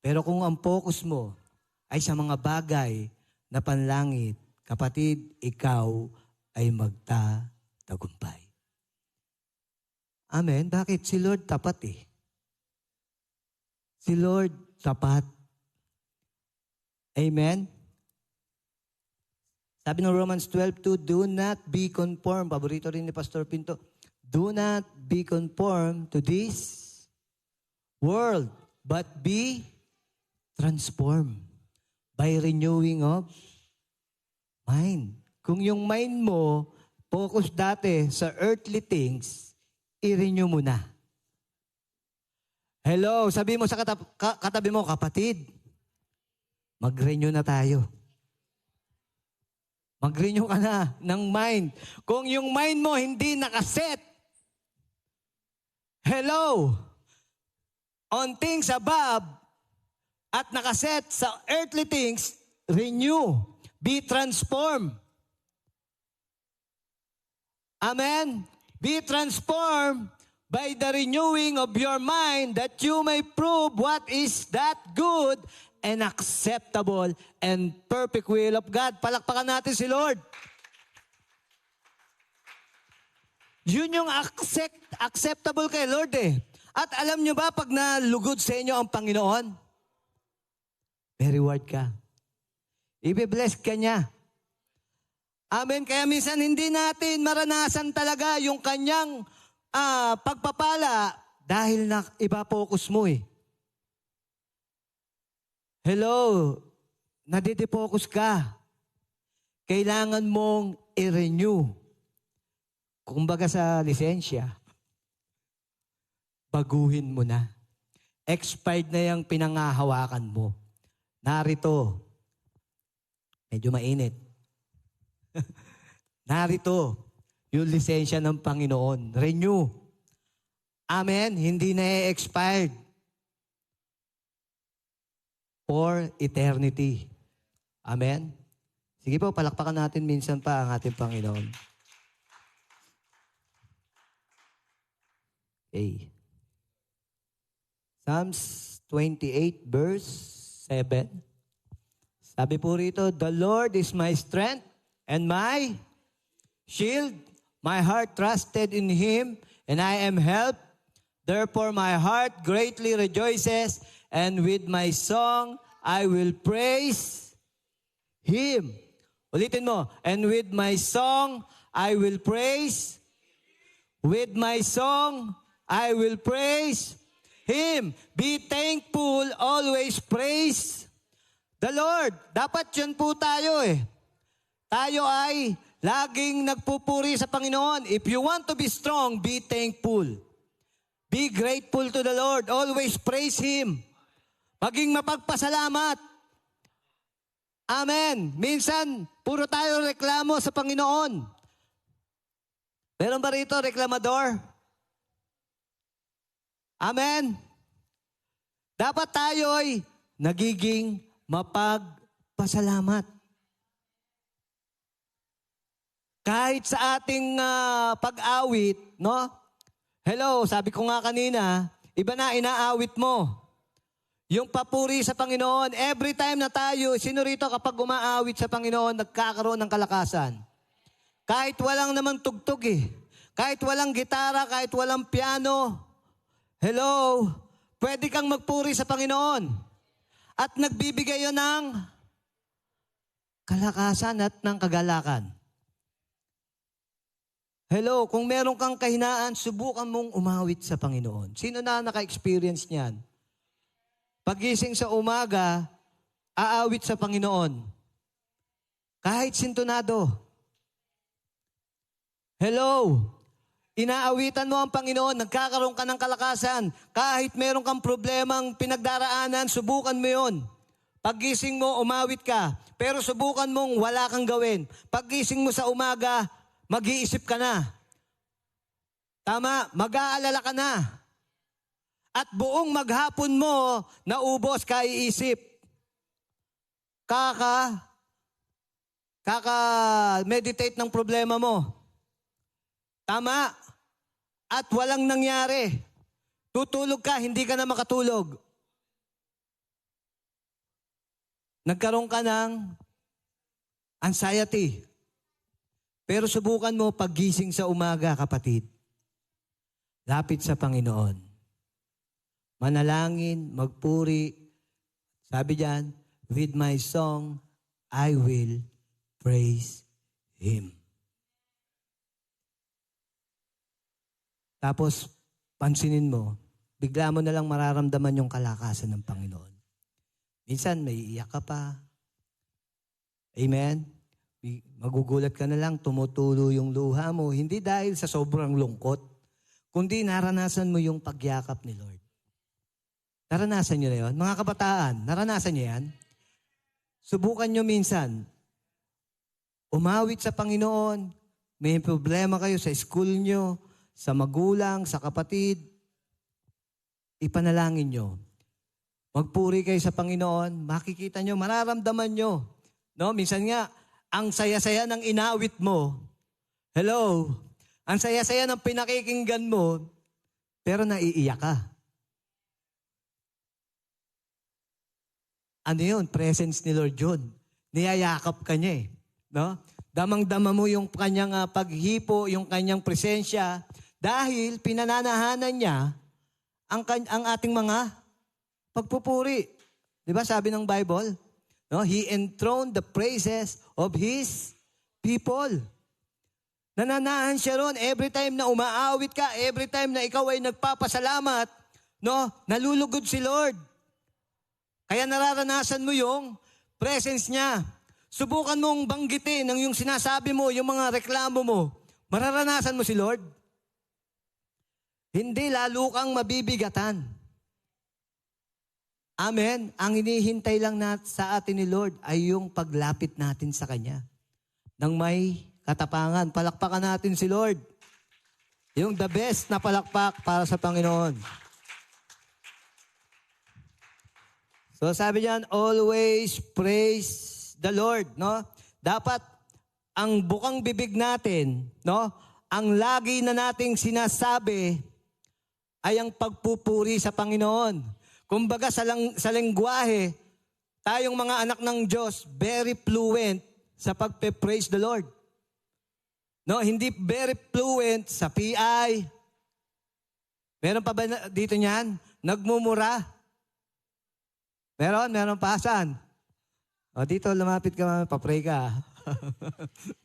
Pero kung ang focus mo ay sa mga bagay na panlangit, kapatid, ikaw ay magtatagumpay. Amen? Bakit? Si Lord tapat eh. Si Lord tapat. Amen? Sabi ng Romans 12:2, do not be conformed. Paborito rin ni Pastor Pinto. Do not be conformed to this world, but be transformed by renewing of mind. Kung yung mind mo, focus dati sa earthly things, i-renew mo na. Hello, sabi mo sa katabi mo, kapatid, mag-renew na tayo. Mag-renew ka na ng mind. Kung yung mind mo hindi nakaset, hello, on things above, at nakaset sa earthly things, renew, be transformed. Amen? Be transformed by the renewing of your mind that you may prove what is that good and acceptable and perfect will of God. Palakpakan natin si Lord. Yun yung acceptable kay Lord eh. At alam nyo ba, pag nalugod sa inyo ang Panginoon, may reward ka. Ibe-bless ka niya. Amen. Kaya minsan hindi natin maranasan talaga yung kanyang pagpapala dahil na iba-focus mo eh. Hello, nadidefocus ka. Kailangan mong i-renew. Kumbaga sa lisensya, baguhin mo na. Expired na yung pinangahawakan mo. Narito, medyo mainit. Narito, yung lisensya ng Panginoon. Renew. Amen? Hindi na expired. For eternity. Amen? Sige po, palakpakan natin minsan pa ang ating Panginoon. Okay. Psalms 28 verse 7. Sabi po rito, the Lord is my strength and my shield. My heart trusted in Him and I am helped. Therefore my heart greatly rejoices and with my song I will praise Him. Ulitin mo. And with my song I will praise. With my song I will praise Him. Be thankful, always praise the Lord. Dapat yun po tayo eh. Tayo ay laging nagpupuri sa Panginoon. If you want to be strong, be thankful. Be grateful to the Lord. Always praise Him. Maging mapagpasalamat. Amen. Minsan, puro tayo reklamo sa Panginoon. Meron ba rito reklamador? Amen. Dapat tayo'y nagiging mapagpasalamat. Kahit sa ating pag-awit, no? Hello, sabi ko nga kanina, iba na inaawit mo. Yung papuri sa Panginoon, every time na tayo, sino rito kapag umaawit sa Panginoon, nagkakaroon ng kalakasan? Kahit walang naman tugtog eh. Kahit walang gitara, kahit walang piano. Hello, pwede kang magpuri sa Panginoon. At nagbibigay yun ng kalakasan at ng kagalakan. Hello, kung meron kang kahinaan, subukan mong umawit sa Panginoon. Sino na naka-experience niyan? Pagising sa umaga, aawit sa Panginoon. Kahit sintonado. Hello, inaawitan mo ang Panginoon, nagkakaroon ka ng kalakasan. Kahit meron kang problemang pinagdaraanan, subukan mo yun. Pagising mo, umawit ka. Pero subukan mong wala kang gawin. Pagising mo sa umaga, mag-iisip ka na. Tama, mag-aalala ka na. At buong maghapon mo, naubos ka iisip. Kaka-meditate ng problema mo. Tama. At walang nangyari. Tutulog ka, hindi ka na makatulog. Nagkaroon ka ng anxiety. Pero subukan mo paggising sa umaga, kapatid. Lapit sa Panginoon. Manalangin, magpuri. Sabi diyan, with my song, I will praise Him. Tapos, pansinin mo, bigla mo na lang mararamdaman yung kalakasan ng Panginoon. Minsan, may iyak ka pa. Amen? Magugulat ka na lang, tumutulo yung luha mo. Hindi dahil sa sobrang lungkot, kundi naranasan mo yung pagyakap ni Lord. Naranasan nyo na yun? Mga kabataan, naranasan nyo yan? Subukan nyo minsan. Umawit sa Panginoon. May problema kayo sa school nyo, sa magulang, sa kapatid. Ipanalangin nyo. Magpuri kayo sa Panginoon. Makikita nyo, mararamdaman nyo. No? Minsan nga, ang saya-saya ng inawit mo. Hello? Ang saya-saya ng pinakikinggan mo, pero naiiyak ka. Ano yun? Presence ni Lord yun. Niyayakap ka niya eh. No? Damang-dama mo yung kanyang paghipo, yung kanyang presensya, dahil pinananahanan niya ang ating mga pagpupuri. Di ba sabi ng Bible? No? He enthroned the praises of His people. Nananahan siya ron every time na umaawit ka, every time na ikaw ay nagpapasalamat, no? Nalulugod si Lord. Kaya nararanasan mo yung presence niya. Subukan mong banggitin ang yung sinasabi mo, yung mga reklamo mo. Mararanasan mo si Lord. Hindi, lalo kang mabibigatan. Amen. Ang hinihintay lang sa atin ni Lord ay yung paglapit natin sa Kanya. Nang may katapangan, palakpakan natin si Lord. Yung the best na palakpak para sa Panginoon. So sabi diyan, always praise the Lord, no? Dapat ang bukang bibig natin, no? Ang lagi na nating sinasabi ay ang pagpupuri sa Panginoon. Kumbaga sa lengguwahe, tayong mga anak ng Diyos, very fluent sa pagpe-praise the Lord. No, hindi very fluent sa PI. Meron pa ba dito niyan? Nagmumura. Meron pa, saan? O dito, lumapit ka, papray ka.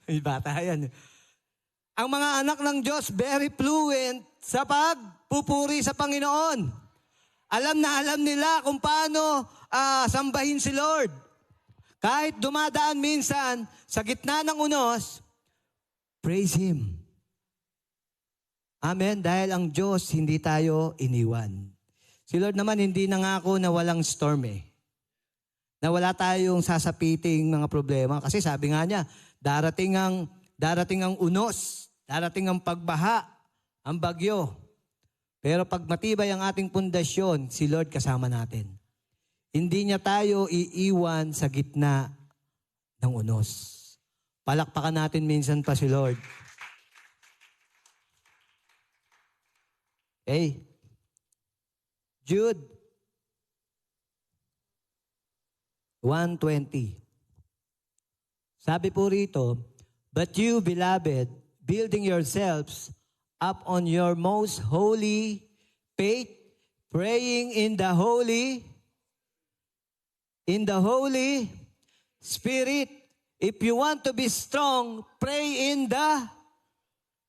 May bata yan. Ang mga anak ng Diyos, very fluent sa pagpupuri sa Panginoon. Alam na alam nila kung paano sambahin si Lord. Kahit dumadaan minsan sa gitna ng unos, praise Him. Amen. Dahil ang Diyos, hindi tayo iniwan. Si Lord naman hindi nangako na walang storm eh. Na wala tayong sasapiting mga problema. Kasi sabi nga niya, darating ang unos, darating ang pagbaha, ang bagyo. Pero pag matibay ang ating pundasyon, si Lord kasama natin. Hindi niya tayo iiwan sa gitna ng unos. Palakpakan natin minsan pa si Lord. Okay. Jude 1:20. Sabi po rito, but you, beloved, building yourselves up on your most holy faith, praying in the Holy Spirit. If you want to be strong, pray in the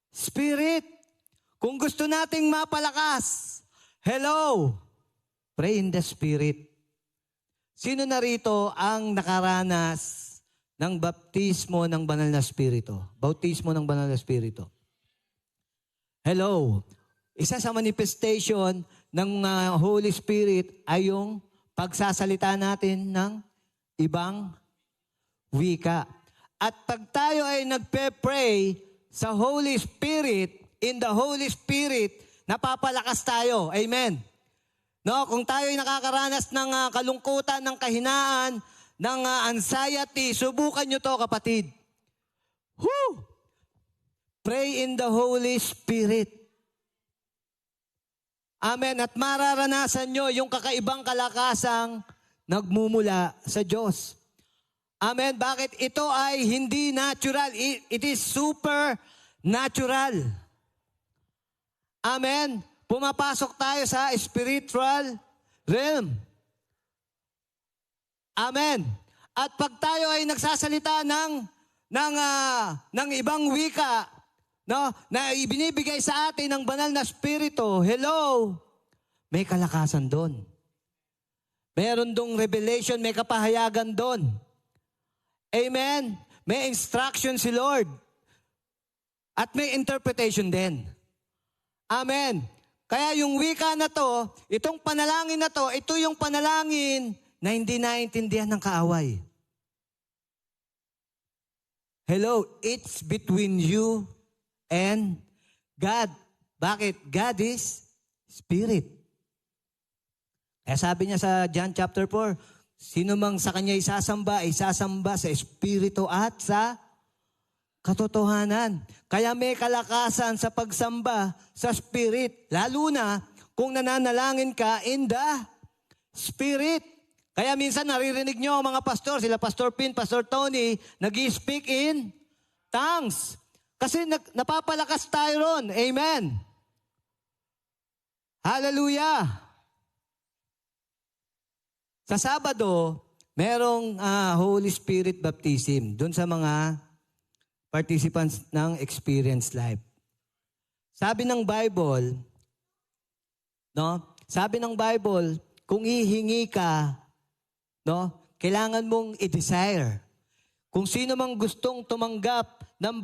Spirit. Kung gusto nating mapalakas, hello, pray in the Spirit. Sino narito ang nakaranas ng baptismo ng Banal na Espiritu? Bautismo ng Banal na Espiritu. Hello. Isa sa manifestation ng Holy Spirit ay yung pagsasalita natin ng ibang wika. At pag tayo ay nagpe-pray sa Holy Spirit, in the Holy Spirit, napapalakas tayo. Amen. No, kung tayo ay nakakaranas ng kalungkutan, ng kahinaan, ng anxiety, subukan nyo to, kapatid. Woo! Pray in the Holy Spirit. Amen. At mararanasan nyo yung kakaibang kalakasang nagmumula sa Diyos. Amen. Bakit? Ito ay hindi natural. It is supernatural. Amen? Pumapasok tayo sa spiritual realm. Amen. At pag tayo ay nagsasalita ng ibang wika, no, na ibinibigay sa atin ng banal na spirito, hello, may kalakasan doon. Meron dong revelation, may kapahayagan doon. Amen? May instruction si Lord. At may interpretation din. Amen. Kaya yung wika na to, itong panalangin na to, ito yung panalangin na hindi naintindihan ng kaaway. Hello, it's between you and God. Bakit? God is Spirit. Kaya sabi niya sa John chapter 4, sino mang sa kanya isasamba sa Espiritu at sa katotohanan. Kaya may kalakasan sa pagsamba sa Spirit. Lalo na kung nananalangin ka in the Spirit. Kaya minsan naririnig nyo mga pastor, sila Pastor Pin, Pastor Tony, nag-i-speak in tongues. Kasi napapalakas tayo ron. Amen. Hallelujah. Sa Sabado, merong Holy Spirit baptism doon sa mga participants ng Experience Life. Sabi ng Bible, no? Sabi ng Bible, kung hihingi ka, no, kailangan mong i-desire. Kung sino mang gustong tumanggap ng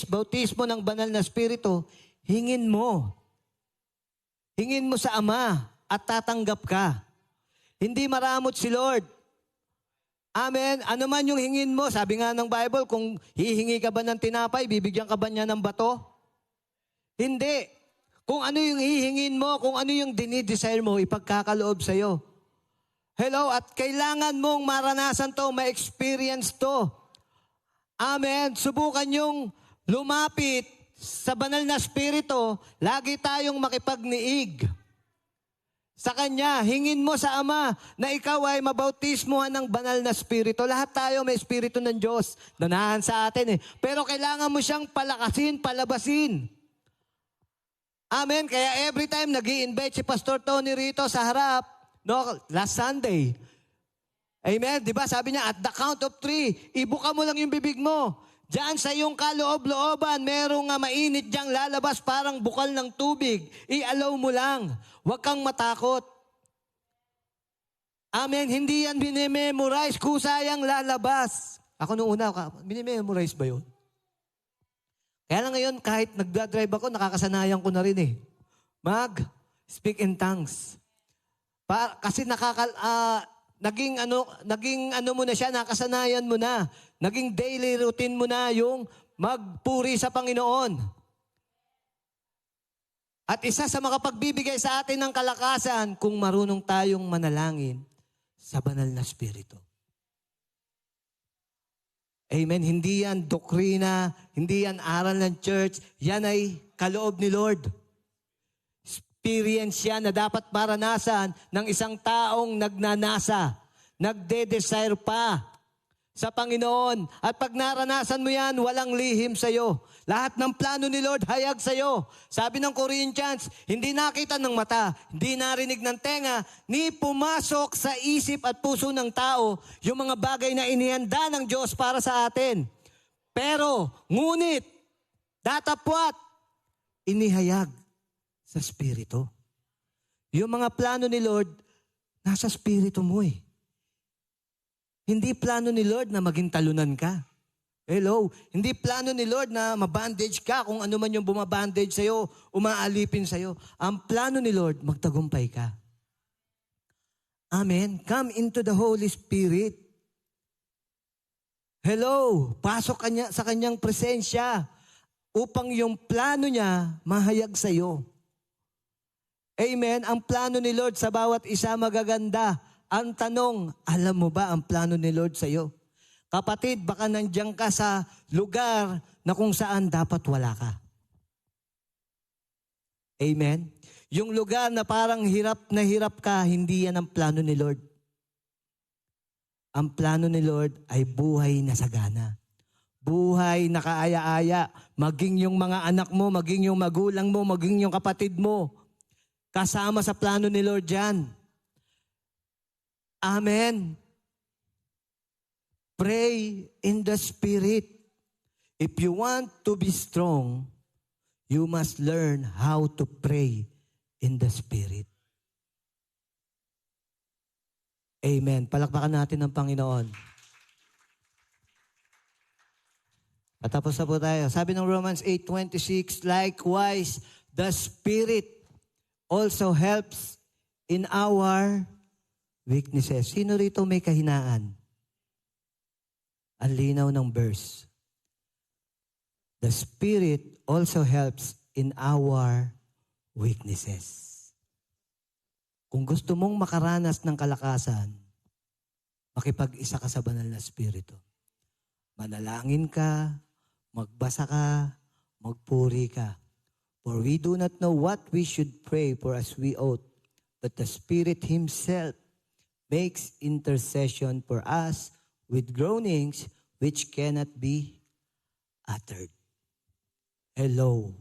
bautismo ng banal na Espiritu, hingin mo. Hingin mo sa Ama at tatanggap ka. Hindi maramot si Lord. Amen. Ano man yung hingin mo, sabi nga ng Bible, kung hihingi ka ba ng tinapay, bibigyan ka ba niya ng bato? Hindi. Kung ano yung hihingin mo, kung ano yung dinidesire mo, ipagkakaloob sa'yo. Hello, at kailangan mong maranasan to, ma-experience to. Amen. Subukan yung lumapit sa banal na Espiritu, lagi tayong makipagniig sa Kanya. Hingin mo sa Ama na ikaw ay mabautismuhan ng banal na Espiritu. Lahat tayo may Espiritu ng Diyos. Nanahan sa atin eh. Pero kailangan mo siyang palakasin, palabasin. Amen. Kaya every time nag-i-invite si Pastor Tony rito sa harap, no, last Sunday. Amen. Diba sabi niya, at the count of 3, ibuka mo lang yung bibig mo. Diyan sa iyong kaloob-looban, merong mainit diyang lalabas parang bukal ng tubig. I-allow mo lang. Huwag kang matakot. Amen. Hindi yan binememorize. Kusayang lalabas. Ako noong una, binememorize ba yun? Kaya lang ngayon, kahit nagdadrive ako, nakakasanayan ko na rin eh. Speak in tongues. Kasi naging ano mo na siya, nakasanayan mo na. Naging daily routine mo na yung magpuri sa Panginoon. At isa sa makapagbibigay sa atin ng kalakasan kung marunong tayong manalangin sa banal na Espiritu. Amen. Hindi yan doktrina, hindi yan aral ng church. Yan ay kaloob ni Lord. Experience yan na dapat maranasan ng isang taong nagnanasa, nagde-desire pa sa Panginoon. At pag naranasan mo yan, walang lihim sa'yo. Lahat ng plano ni Lord, hayag sa'yo. Sabi ng Corinthians, hindi nakita ng mata, hindi narinig ng tenga, ni pumasok sa isip at puso ng tao yung mga bagay na inihanda ng Diyos para sa atin. Pero, ngunit, datapwat, inihayag sa Espiritu. Yung mga plano ni Lord, nasa Espiritu mo eh. Hindi plano ni Lord na maging talunan ka. Hello? Hindi plano ni Lord na mabandage ka kung ano man yung bumabandage sa'yo, umaalipin sa'yo. Ang plano ni Lord, magtagumpay ka. Amen? Come into the Holy Spirit. Hello? Pasok kanya sa kanyang presensya upang yung plano niya mahayag sa'yo. Amen? Ang plano ni Lord sa bawat isa magaganda. Ang tanong, alam mo ba ang plano ni Lord sa'yo? Kapatid, baka nandiyan ka sa lugar na kung saan dapat wala ka. Amen? Yung lugar na parang hirap na hirap ka, hindi yan ang plano ni Lord. Ang plano ni Lord ay buhay na sagana. buhay na kaaya-aya, maging yung mga anak mo, maging yung magulang mo, maging yung kapatid mo, kasama sa plano ni Lord yan. Amen. Pray in the Spirit. If you want to be strong, you must learn how to pray in the Spirit. Amen. Palakpakan natin ng Panginoon. Patapos na po tayo. Sabi ng Romans 8:26, likewise, the Spirit also helps in our weaknesses. Sino rito may kahinaan? Ang linaw ng verse. The Spirit also helps in our weaknesses. Kung gusto mong makaranas ng kalakasan, makipag-isa ka sa banal na Espiritu. Manalangin ka, magbasa ka, magpuri ka. For we do not know what we should pray for as we ought, but the Spirit Himself makes intercession for us with groanings which cannot be uttered. Hello.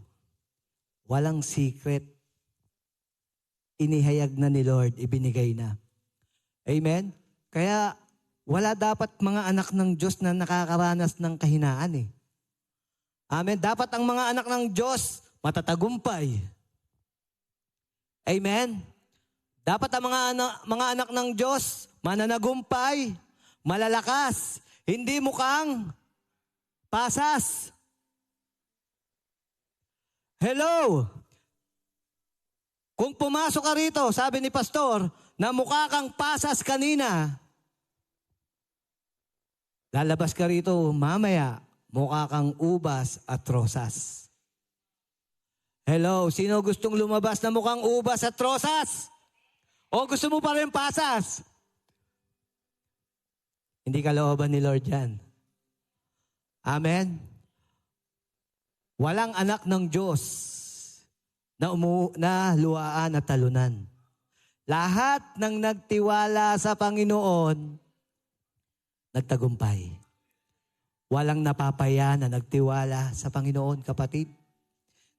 Walang secret. Inihayag na ni Lord, ibinigay na. Amen? Kaya wala dapat mga anak ng Diyos na nakakaranas ng kahinaan eh. Amen? Dapat ang mga anak ng Diyos matatagumpay. Amen? Dapat ang mga anak ng Diyos mananagumpay, malalakas, hindi mukhang pasas. Hello! Kung pumasok ka rito, sabi ni Pastor, na mukha kang pasas kanina, lalabas ka rito mamaya, mukha kang ubas at rosas. Hello, sino gustong lumabas na mukhang ubas at rosas? O gusto mo pa rin pasas? Hindi kalooban ni Lord yan. Amen? Walang anak ng Diyos na luwaan at talunan. Lahat ng nagtiwala sa Panginoon, nagtagumpay. Walang napapaya na nagtiwala sa Panginoon, kapatid.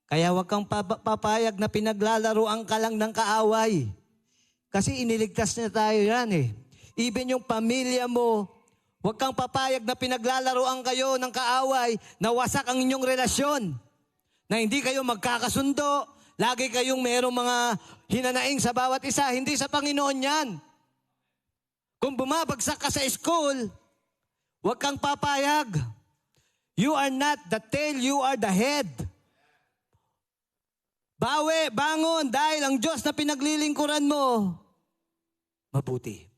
Kaya huwag kang papayag na pinaglalaroan ka lang ng kaaway. Kasi iniligtas na tayo yan eh. Even yung pamilya mo, huwag kang papayag na pinaglalaroan kayo ng kaaway na wasak ang inyong relasyon. Na hindi kayo magkakasundo, lagi kayong mayroong mga hinanaing sa bawat isa. Hindi sa Panginoon yan. Kung bumabagsak ka sa school, huwag kang papayag. You are not the tail, you are the head. Bawi, bangon, dahil ang Diyos na pinaglilingkuran mo, mabuti.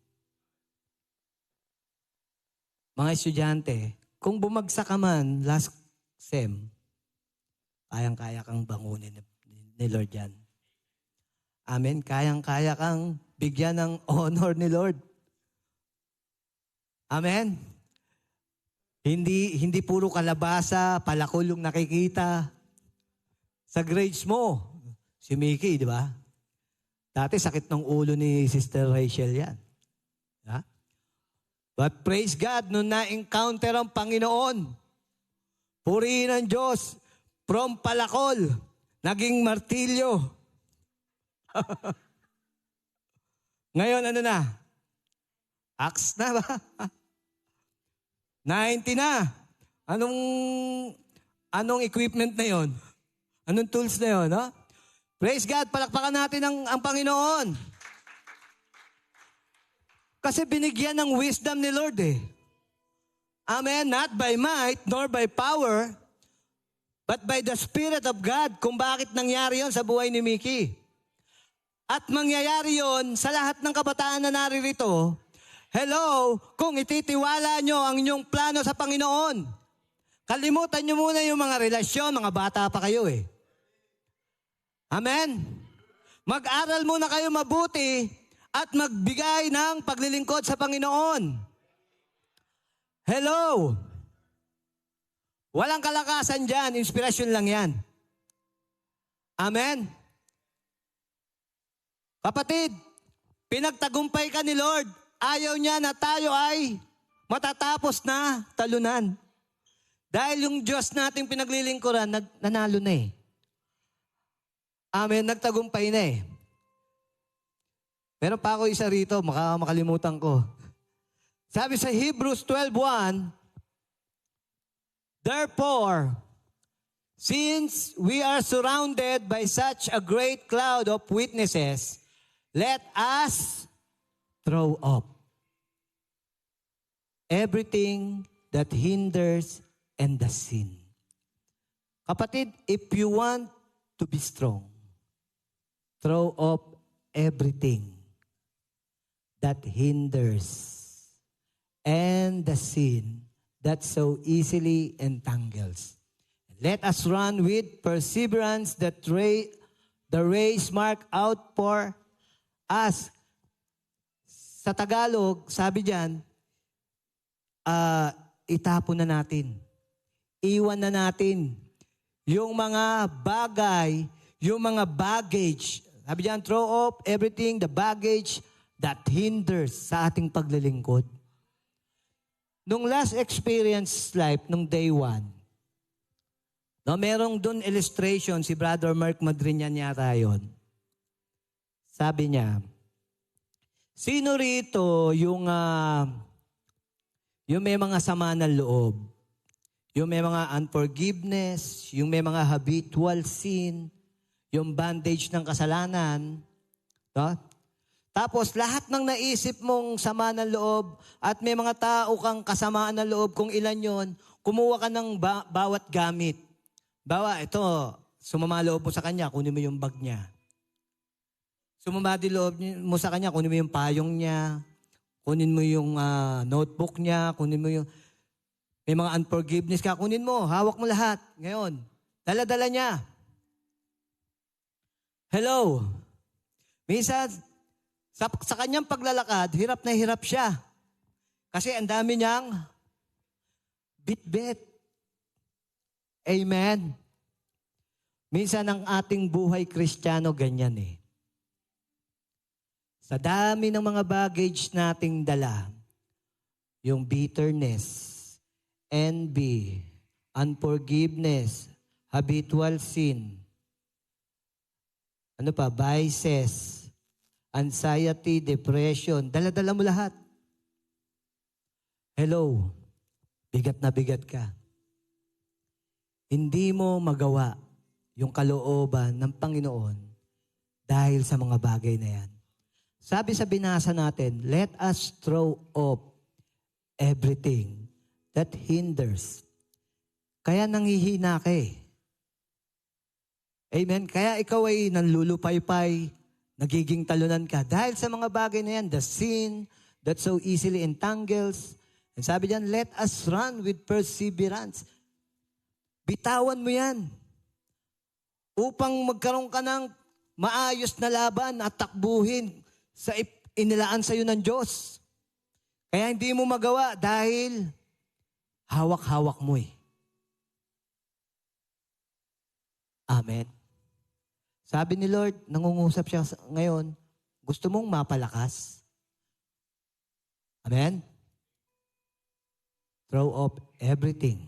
Mga estudyante, kung bumagsak ka man last sem, kayang-kaya kang bangunin ni Lord yan. Amen? Kayang-kaya kang bigyan ng honor ni Lord. Amen? Hindi puro kalabasa, palakol yung nakikita. Sa grades mo, si Mickey, di ba? Dati sakit ng ulo ni Sister Rachel yan. Ha? But praise God, nung na-encounter ang Panginoon, purihin ang Diyos, from palakol, naging martilyo. Ngayon, ano na? Axe na ba? 90 na. Anong equipment na yon? Anong tools na yon? No? Praise God, palakpakan natin ang Panginoon. Kasi binigyan ng wisdom ni Lord eh. Amen? Not by might, nor by power, but by the Spirit of God, kung bakit nangyari yon sa buhay ni Mickey. At mangyayari yon sa lahat ng kabataan na naririto. Hello, kung ititiwala nyo ang inyong plano sa Panginoon. Kalimutan nyo muna yung mga relasyon, mga bata pa kayo eh. Amen? Mag-aral muna kayo mabuti at magbigay ng paglilingkod sa Panginoon. Hello! Walang kalakasan dyan, inspirasyon lang yan. Amen? Kapatid, pinagtagumpay ka ni Lord. Ayaw niya na tayo ay matatapos na talunan. Dahil yung Diyos nating pinaglilingkuran, nanalo na eh. Amen, nagtagumpay na eh. Meron pa ako isa rito, makalimutan ko. Sabi sa Hebrews 12:1, therefore, since we are surrounded by such a great cloud of witnesses, let us throw off everything that hinders and the sin. Kapatid, if you want to be strong, throw off everything that hinders and the sin that so easily entangles. Let us run with perseverance the race marked out for us. Sa Tagalog, sabi diyan, itapon na natin. Iwan na natin yung mga bagay, yung mga baggage. Sabi diyan, throw off everything, the baggage that hinders sa ating paglilingkod. Nung last experience life, nung day 1, no, merong dun illustration, si Brother Mark Madrinan yata yun. Sabi niya, sino rito yung may mga sama ng loob, yung may mga unforgiveness, yung may mga habitual sin, yung bandage ng kasalanan, no? Tapos lahat ng naisip mong sama ng loob at may mga tao kang kasamaan ng loob, kung ilan yon, kumuha ka ng bawat gamit. Bawa, ito, sumama loob mo sa kanya, kunin mo yung bag niya. Sumama din loob mo sa kanya, kunin mo yung payong niya, kunin mo yung notebook niya, kunin mo yung, may mga unforgiveness ka, kunin mo, hawak mo lahat. Ngayon, dala-dala niya. Hello. Minsan, sa kanyang paglalakad, hirap na hirap siya. Kasi ang dami niyang bit-bit. Amen. Minsan ang ating buhay Kristiyano ganyan eh. Sa dami ng mga baggage nating dala, yung bitterness, envy, unforgiveness, habitual sin, vices, anxiety, depression, dala-dala mo lahat. Hello, bigat na bigat ka. Hindi mo magawa yung kalooban ng Panginoon dahil sa mga bagay na yan. Sabi sa binasa natin, let us throw off everything that hinders. Kaya nanghihina ka eh. Amen? Kaya ikaw ay nanlulupaypay, nagiging talunan ka. Dahil sa mga bagay na yan, the sin that so easily entangles. And sabi diyan, let us run with perseverance. Bitawan mo yan. Upang magkaroon ka ng maayos na laban at takbuhin sa inilaan sa iyo ng Diyos. Kaya hindi mo magawa dahil hawak-hawak mo eh. Amen. Sabi ni Lord, nangungusap siya ngayon, gusto mong mapalakas? Amen? Throw off everything.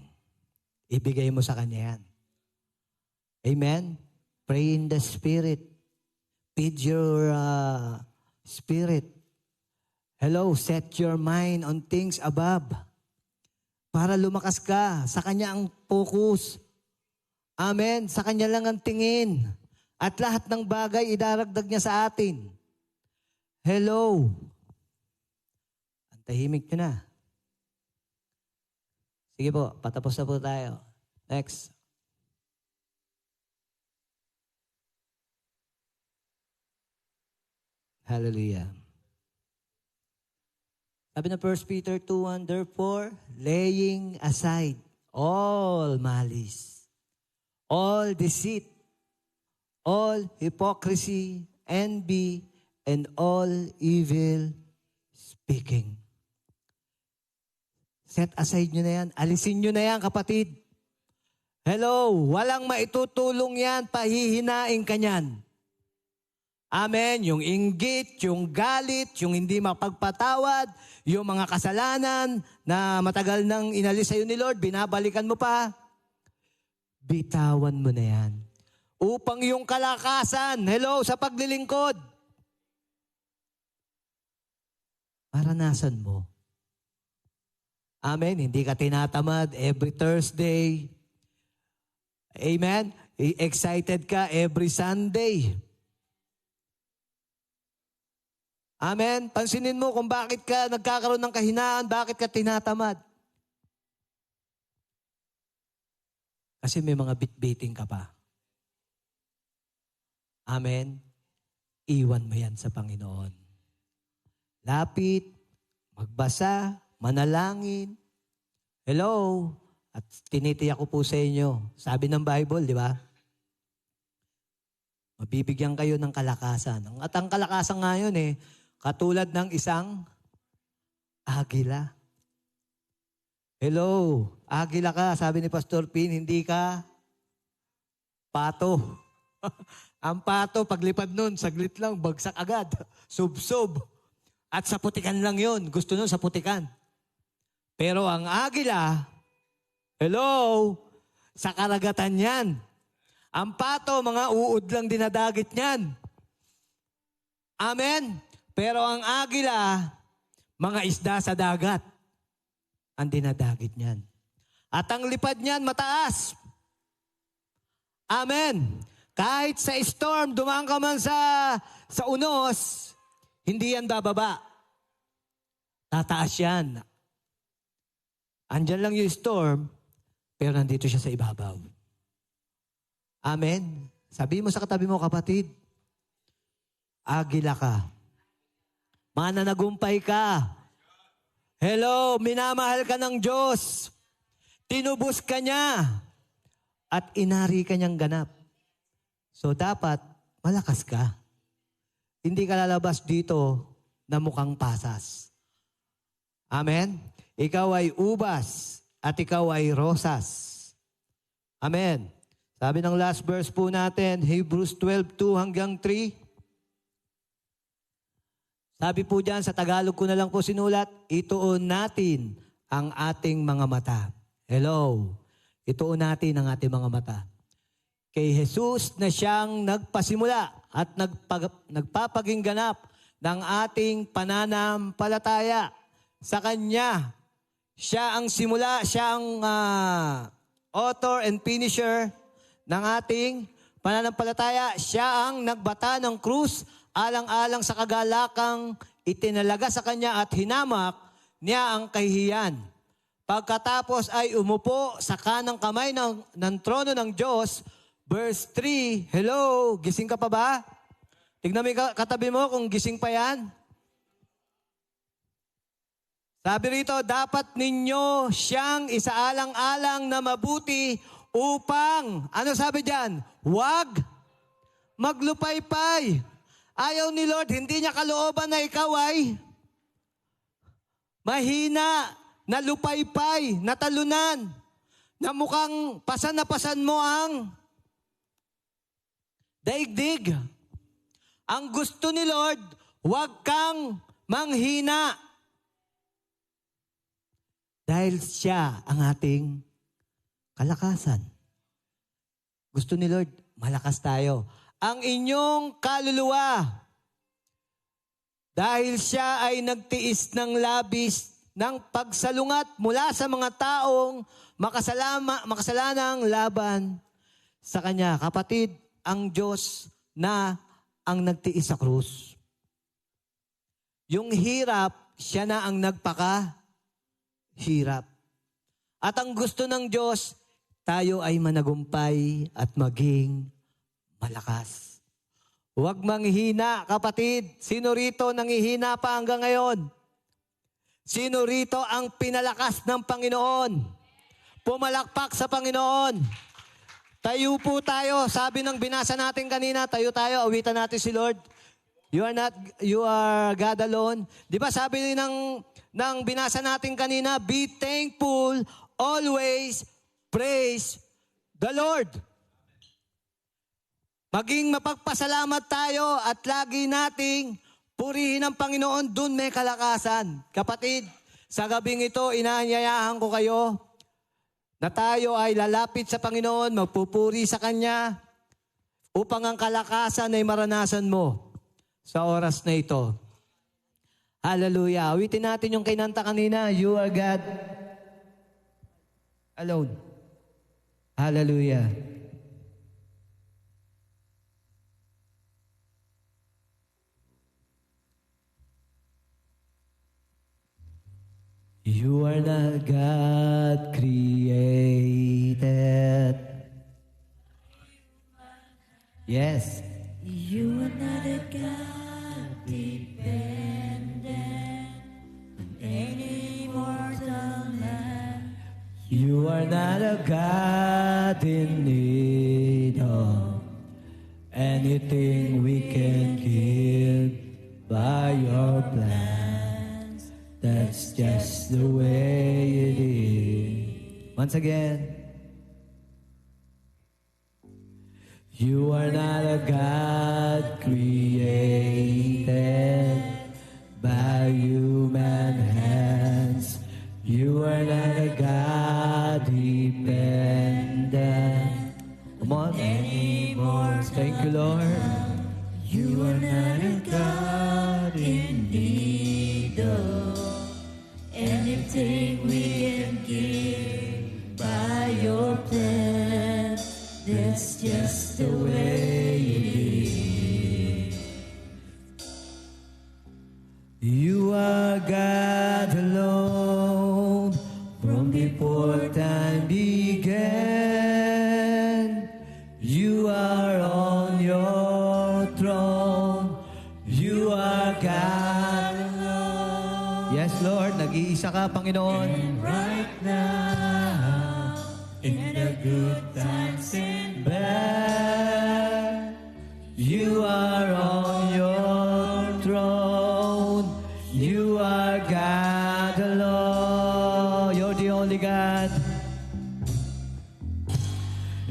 Ibigay mo sa Kanya yan. Amen? Pray in the Spirit. Feed your spirit. Hello, set your mind on things above. Para lumakas ka. Sa Kanya ang focus. Amen? Sa Kanya lang ang tingin. At lahat ng bagay, idaragdag niya sa atin. Hello. Ang tahimik nyo na. Sige po, patapos na po tayo. Next. Hallelujah. Sabi na 1 Peter 2:1, therefore, laying aside all malice, all deceit, all hypocrisy, envy, and all evil speaking. Set aside nyo na yan. Alisin nyo na yan, kapatid. Hello, walang maitutulong yan, pahihinain ka niyan. Amen. Yung inggit, yung galit, yung hindi mapagpatawad, yung mga kasalanan na matagal nang inalis sa'yo ni Lord, binabalikan mo pa. Bitawan mo na yan. Upang yung kalakasan, hello, sa paglilingkod, maranasan mo. Amen. Hindi ka tinatamad every Thursday. Amen. Excited ka every Sunday. Amen. Pansinin mo kung bakit ka nagkakaroon ng kahinaan, bakit ka tinatamad. Kasi may mga bitbiting ka pa. Amen. Iwan mo yan sa Panginoon. Lapit, magbasa, manalangin. Hello. At tinitiyak ko po sa inyo. Sabi ng Bible, di ba? Mabibigyan kayo ng kalakasan. At ang kalakasan ngayon katulad ng isang agila. Hello, agila ka. Sabi ni Pastor Pin, hindi ka pato. Ang pato, paglipad nun, saglit lang, bagsak agad. Sub-sub. At sa putikan lang yun. Gusto nun sa putikan. Pero ang agila, hello, sa karagatan yan. Ang pato, mga uod lang dinadagit niyan. Amen? Pero ang agila, mga isda sa dagat, ang dinadagit niyan. At ang lipad niyan, mataas. Amen? Kahit sa storm, dumaan ka man sa unos, hindi yan bababa. Tataas yan. Andyan lang yung storm, pero nandito siya sa ibabaw. Amen? Sabi mo sa katabi mo, kapatid, agila ka. Mananagumpay ka. Hello, minamahal ka ng Diyos. Tinubos ka niya. At inari ka niyang ganap. So dapat, malakas ka. Hindi ka lalabas dito na mukhang pasas. Amen? Ikaw ay ubas at ikaw ay rosas. Amen. Sabi ng last verse po natin, Hebrews 12:2-3. Sabi po dyan, sa Tagalog ko na lang po sinulat, ituon natin ang ating mga mata. Hello. Ituon natin ang ating mga mata. Kay Jesus na siyang nagpasimula at nagpapaging ganap ng ating pananampalataya. Sa Kanya, siya ang simula, siya ang author and finisher ng ating pananampalataya. Siya ang nagbata ng krus, alang-alang sa kagalakang itinalaga sa Kanya at hinamak niya ang kahihiyan. Pagkatapos ay umupo sa kanang kamay ng trono ng Diyos. Verse 3, hello, gising ka pa ba? Tignan mo katabi mo kung gising pa yan. Sabi rito, dapat ninyo siyang isaalang-alang na mabuti upang, ano sabi dyan? Huwag maglupaypay. Ayaw ni Lord, hindi niya kalooban na ikaw ay mahina, na lupaypay, na talunan, na mukhang pasan na pasan mo ang daigdig. Ang gusto ni Lord, huwag kang manghina. Dahil siya ang ating kalakasan. Gusto ni Lord, malakas tayo. Ang inyong kaluluwa, dahil siya ay nagtiis ng labis ng pagsalungat mula sa mga taong makasalanang laban sa Kanya. Kapatid, ang Diyos na ang nagtiis sa krus. Yung hirap, siya na ang nagpaka-hirap. At ang gusto ng Diyos, tayo ay managumpay at maging malakas. Huwag manghina, kapatid. Sino rito nangihina pa hanggang ngayon? Sino rito ang pinalakas ng Panginoon? Pumalakpak sa Panginoon. Tayo po tayo. Sabi ng binasa natin kanina, tayo tayo, awitan natin si Lord. You are God alone. Di ba sabi ng binasa natin kanina, be thankful, always praise the Lord. Maging mapagpasalamat tayo at lagi nating purihin ang Panginoon, dun may kalakasan. Kapatid, sa gabing ito, inaanyayahan ko kayo na tayo ay lalapit sa Panginoon, magpupuri sa Kanya, upang ang kalakasan ay maranasan mo sa oras na ito. Hallelujah. Awitin natin yung kinanta kanina, You are God alone. Hallelujah. You are not God created. Yes. You are not a God dependent on any mortal man. You are not a God in need of anything we can give by your plans. That's just the way it is. Once again. You are not a God created by human hands. You are not a God dependent. Come on. Thank you, Lord. You are not a God in need of anything we can give by your plan. That's just the way it is. You are God alone from before time began. You are on your throne. You are God alone. Yes, Lord, nag-iisa ka, Panginoon. And right now, in the good times and bad, you are on your throne. You are God alone. You're the only God.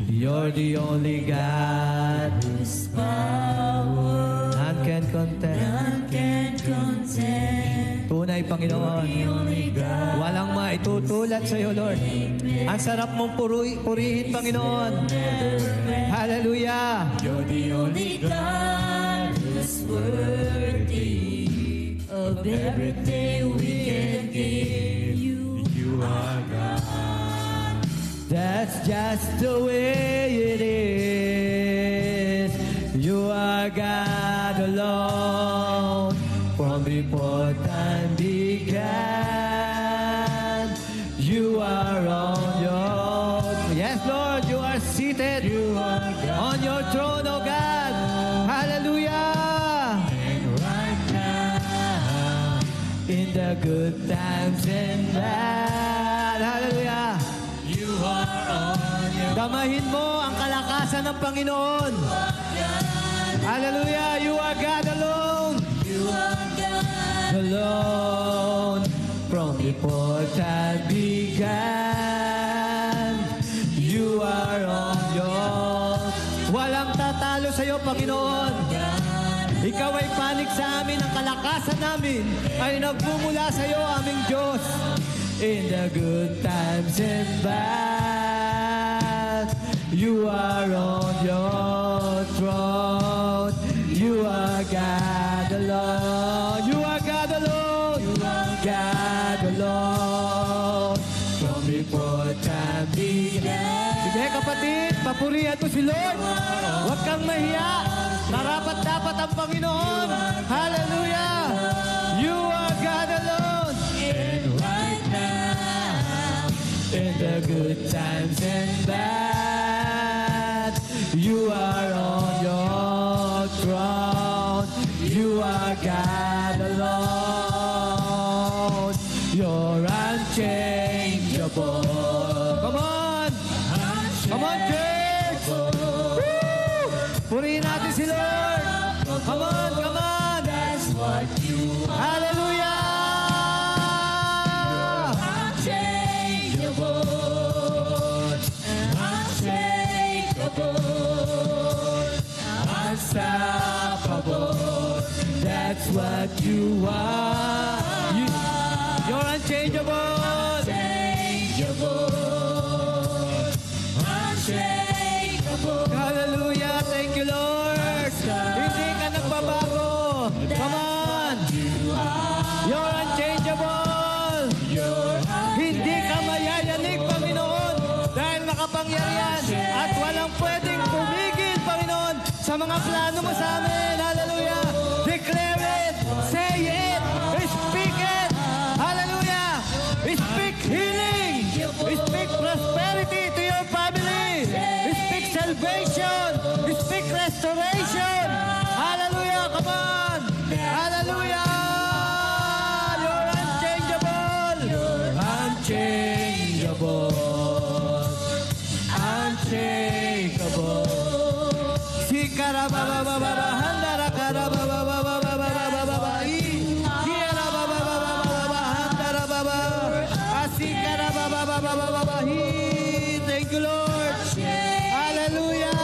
You're the only God. whose power None can contend. none can contend. Tunay, Panginoon. The only God. Walang maitutulad sa iyo, Lord. Ang sarap mong purihin, Panginoon. Hallelujah. You're the only God who's worthy of everything we can give you. You are God. That's just the way it is. You are God alone from before time began. You are on your... Yes, Lord, you are seated on your throne, oh God. Hallelujah. And right now, In the good times and bad. Hallelujah. you are on your Damahin mo ang kalakasan ng Panginoon. Hallelujah. You are God alone. You are God. Alone from before time began. You are on your... Walang tatalo sa iyo, Panginoon. Ikaw ay panig sa amin. Ang kalakasan namin ay nagmumula sa iyo, aming Diyos. In the good times and bad, you are on your throne. You are God alone. You are God alone. You are God alone. From before time began. Sige kapatid, papurihan mo si Lord. Huwag kang mahiya. Karapat-dapat ang Panginoon. Hallelujah. You are God alone. And right now, In the good times and bad, you are on your throne. You are God alone. You're unchangeable. Come on! Come on, church! Woo! Purihin natin si Lord! Come on, come on! that's what you are. Hallelujah! Unchangeable, unshakable, you are. You're unchangeable. Hallelujah. Thank you, Lord. Hindi ka nagbabago. Come on. You're unchangeable. Hindi ka mayayanig, Panginoon, dahil makapangyarihan at walang pwedeng tumigil, Panginoon, sa mga plano mo sa amin. Hallelujah. Declare it. Say it. Speak it. Hallelujah. Speak healing. Speak prosperity to your family. Speak salvation. Speak restoration. Hallelujah. Come on. Hallelujah. You're unchangeable. Unchangeable. Unshakable. Sikarababababa. Handarakarababababa. Hiyarababababa. Handarababa. Asikarababababa. Thank you, Lord. Hallelujah.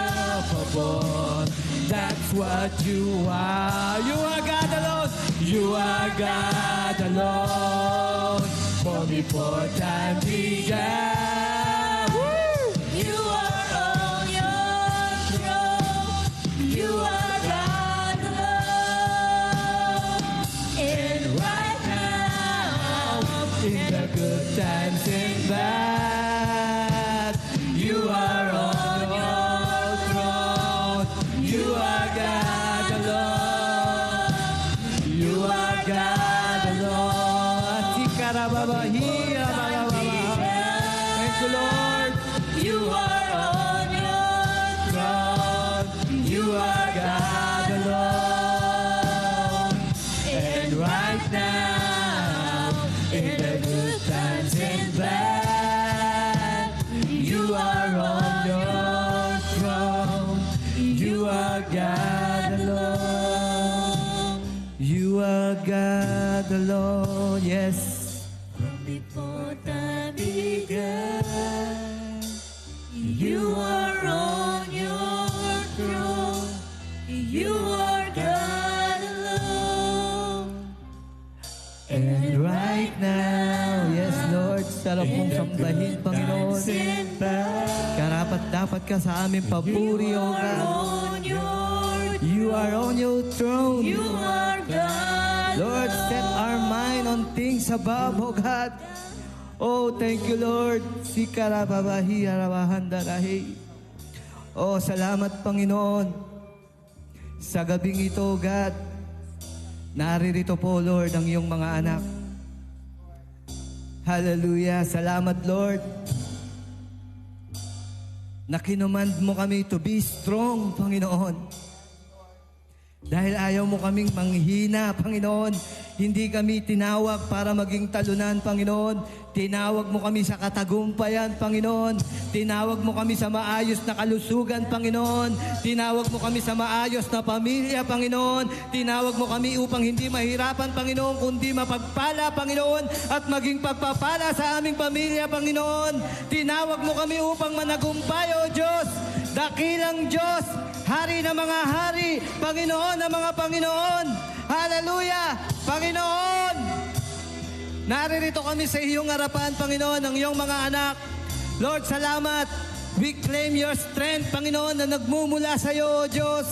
Unshakable. That's what you are. You are God alone. You are God alone. For before time began. Woo! You are on your throne. You are God alone. And right now, In the good times and bad, you are on your throne. You are God alone. You are God alone. Sikarababahira, babababa. Thank you, Lord. you are on your God, you are God alone. And right now, in the good times and bad, you are on your throne. You are God alone. You are God alone. Yes. before time began. You are on your throne. You are God alone. And right now, yes Lord, sarap mong sambahin, Panginoon. Karapat dapat ka sa aming papuri, O God. On your You are on your throne. You are God. Lord, set our mind on things above, O God. Oh, thank you, Lord. Sikarababahi, arabahandarahi. Oh, salamat, Panginoon. Sa gabing ito, God, naririto po, Lord, ang iyong mga anak. Hallelujah. Salamat, Lord. Na kinumand mo kami to be strong, Panginoon. Dahil ayaw mo kaming manghina, Panginoon. Hindi kami tinawag para maging talunan, Panginoon. Tinawag mo kami sa katagumpayan, Panginoon. Tinawag mo kami sa maayos na kalusugan, Panginoon. Tinawag mo kami sa maayos na pamilya, Panginoon. Tinawag mo kami upang hindi mahirapan, Panginoon, kundi mapagpala, Panginoon, at maging pagpapala sa aming pamilya, Panginoon. Tinawag mo kami upang managumpay, O Diyos. Dakilang Diyos, Hari ng mga hari, Panginoon ng mga Panginoon. Hallelujah! Panginoon! Naririto kami sa iyong harapan, Panginoon, ng iyong mga anak. Lord, salamat. We claim your strength, Panginoon, na nagmumula sa iyo, O Diyos.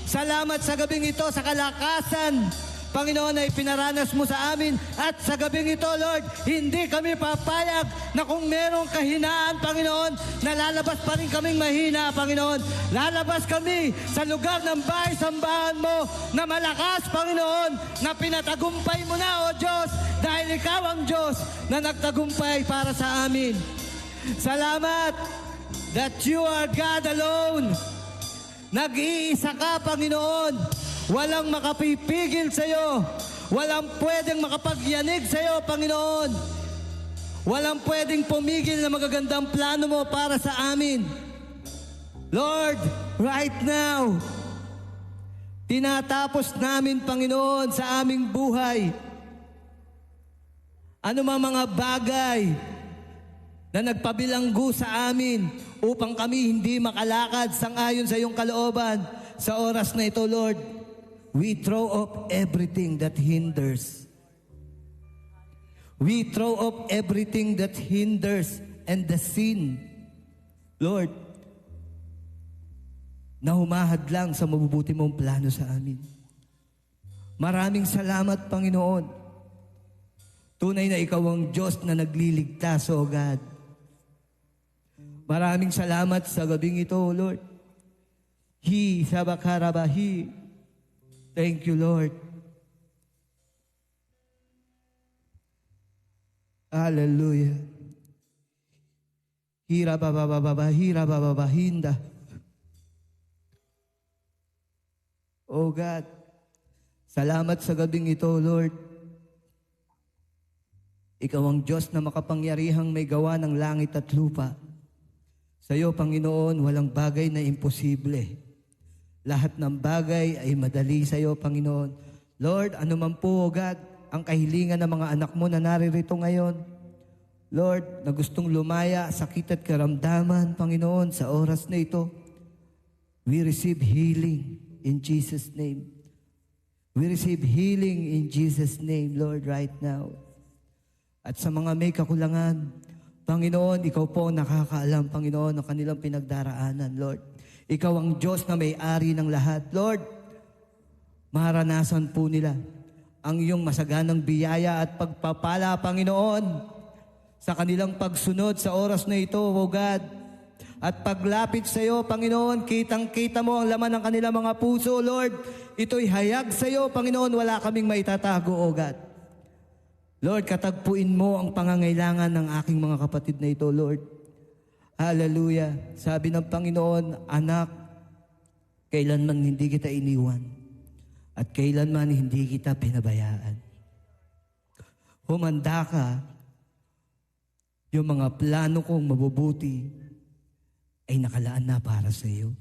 Salamat sa gabing ito, sa kalakasan, Panginoon, na ipinaranas mo sa amin. At sa gabing ito, Lord, hindi kami papayag na kung merong kahinaan, Panginoon, na lalabas pa rin kaming mahina, Panginoon. Lalabas kami sa lugar ng bahay-sambahan mo na malakas, Panginoon, na pinatagumpay mo na, O Diyos, dahil ikaw ang Diyos na nagtagumpay para sa amin. Salamat that you are God alone. Nag-iisa ka, Panginoon. Walang makapipigil sa iyo. Walang pwedeng makapagyanig sa iyo, Panginoon. Walang pwedeng pumigil na magagandang plano mo para sa amin. Lord, right now, tinatapos namin, Panginoon, sa aming buhay. Ano mga bagay na nagpabilanggo sa amin upang kami hindi makalakad sang ayon sa iyong kalooban. sa oras na ito, Lord, we throw off everything that hinders. We throw off everything that hinders and the sin, Lord, na humahad lang sa mabubuti mong plano sa amin. Maraming salamat, Panginoon. Tunay na Ikaw ang Diyos na nagliligtas, O God. Maraming salamat sa gabing ito, Lord. Sabakarabahi. Thank you, Lord. Hallelujah. Hirabababahinda. Oh God, salamat sa gabing ito, Lord. Ikaw ang Diyos na makapangyarihang may gawa ng langit at lupa. Sa iyo, Panginoon, walang bagay na imposible. Lahat ng bagay ay madali sa iyo, Panginoon. Lord, ano man po, God, ang kahilingan ng mga anak mo na naririto ngayon. Lord, na gustong lumaya, sakit at karamdaman, Panginoon, sa oras na ito, we receive healing in Jesus' name. We receive healing in Jesus' name, Lord, right now. At sa mga may kakulangan, Panginoon, Ikaw po ang nakakaalam, Panginoon, ng kanilang pinagdaraanan, Lord. Ikaw ang Diyos na may-ari ng lahat. Lord, maranasan po nila ang iyong masaganang biyaya at pagpapala, Panginoon, sa kanilang pagsunod sa oras na ito, O God. At paglapit sa iyo, Panginoon, kitang-kita mo ang laman ng kanilang mga puso, Lord. Ito'y hayag sa iyo, Panginoon, wala kaming maitatago, O God. Lord, katagpuin mo ang pangangailangan ng aking mga kapatid na ito, Lord. Hallelujah. Sabi ng Panginoon, anak, kailanman hindi kita iniwan at kailanman hindi kita pinabayaan. Humanda ka, yung mga plano kong mabubuti ay nakalaan na para sa iyo.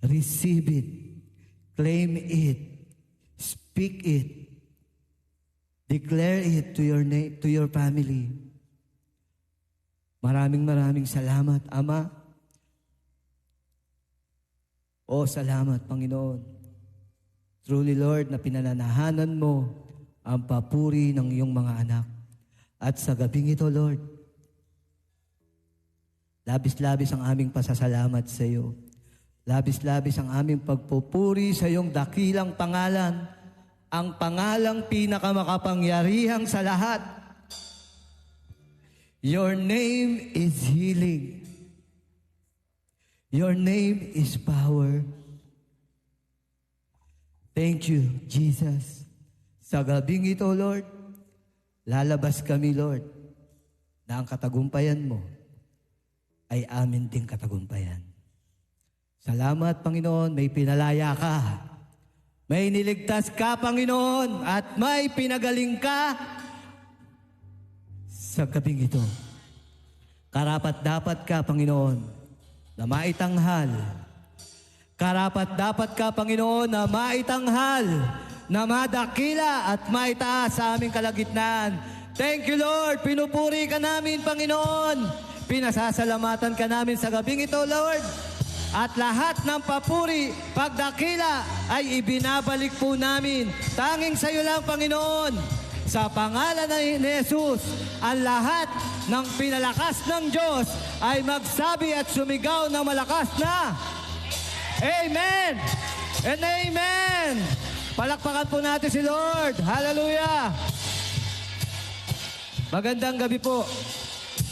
Receive it, claim it, speak it, declare it to your family. Maraming salamat, Ama. O salamat, Panginoon. Truly, Lord, na pinananahanan mo ang papuri ng iyong mga anak. At sa gabing ito, Lord, labis-labis ang aming pasasalamat sa iyo. Labis-labis ang aming pagpupuri sa iyong dakilang pangalan, ang pangalang pinakamakapangyarihang sa lahat. Your name is healing. Your name is power. Thank you, Jesus. Sa gabing ito, Lord, lalabas kami, Lord, na ang katagumpayan mo ay amin ding katagumpayan. Salamat, Panginoon, may pinalaya ka. May niligtas ka, Panginoon, at may pinagaling ka sa gabing ito. Karapat-dapat ka, Panginoon, na maitanghal. Karapat-dapat ka, Panginoon, na maitanghal, na madakila at maitaas sa aming kalagitnaan. Thank you, Lord. Pinupuri ka namin, Panginoon. Pinasasalamatan ka namin sa gabing ito, Lord. At lahat ng papuri, pagdakila ay ibinabalik po namin. Tanging sa iyo lang, Panginoon. Sa pangalan ni Jesus, ang lahat ng pinalakas ng Diyos ay magsabi at sumigaw ng malakas na Amen and Amen. Palakpakan po natin si Lord. Hallelujah. Magandang gabi po.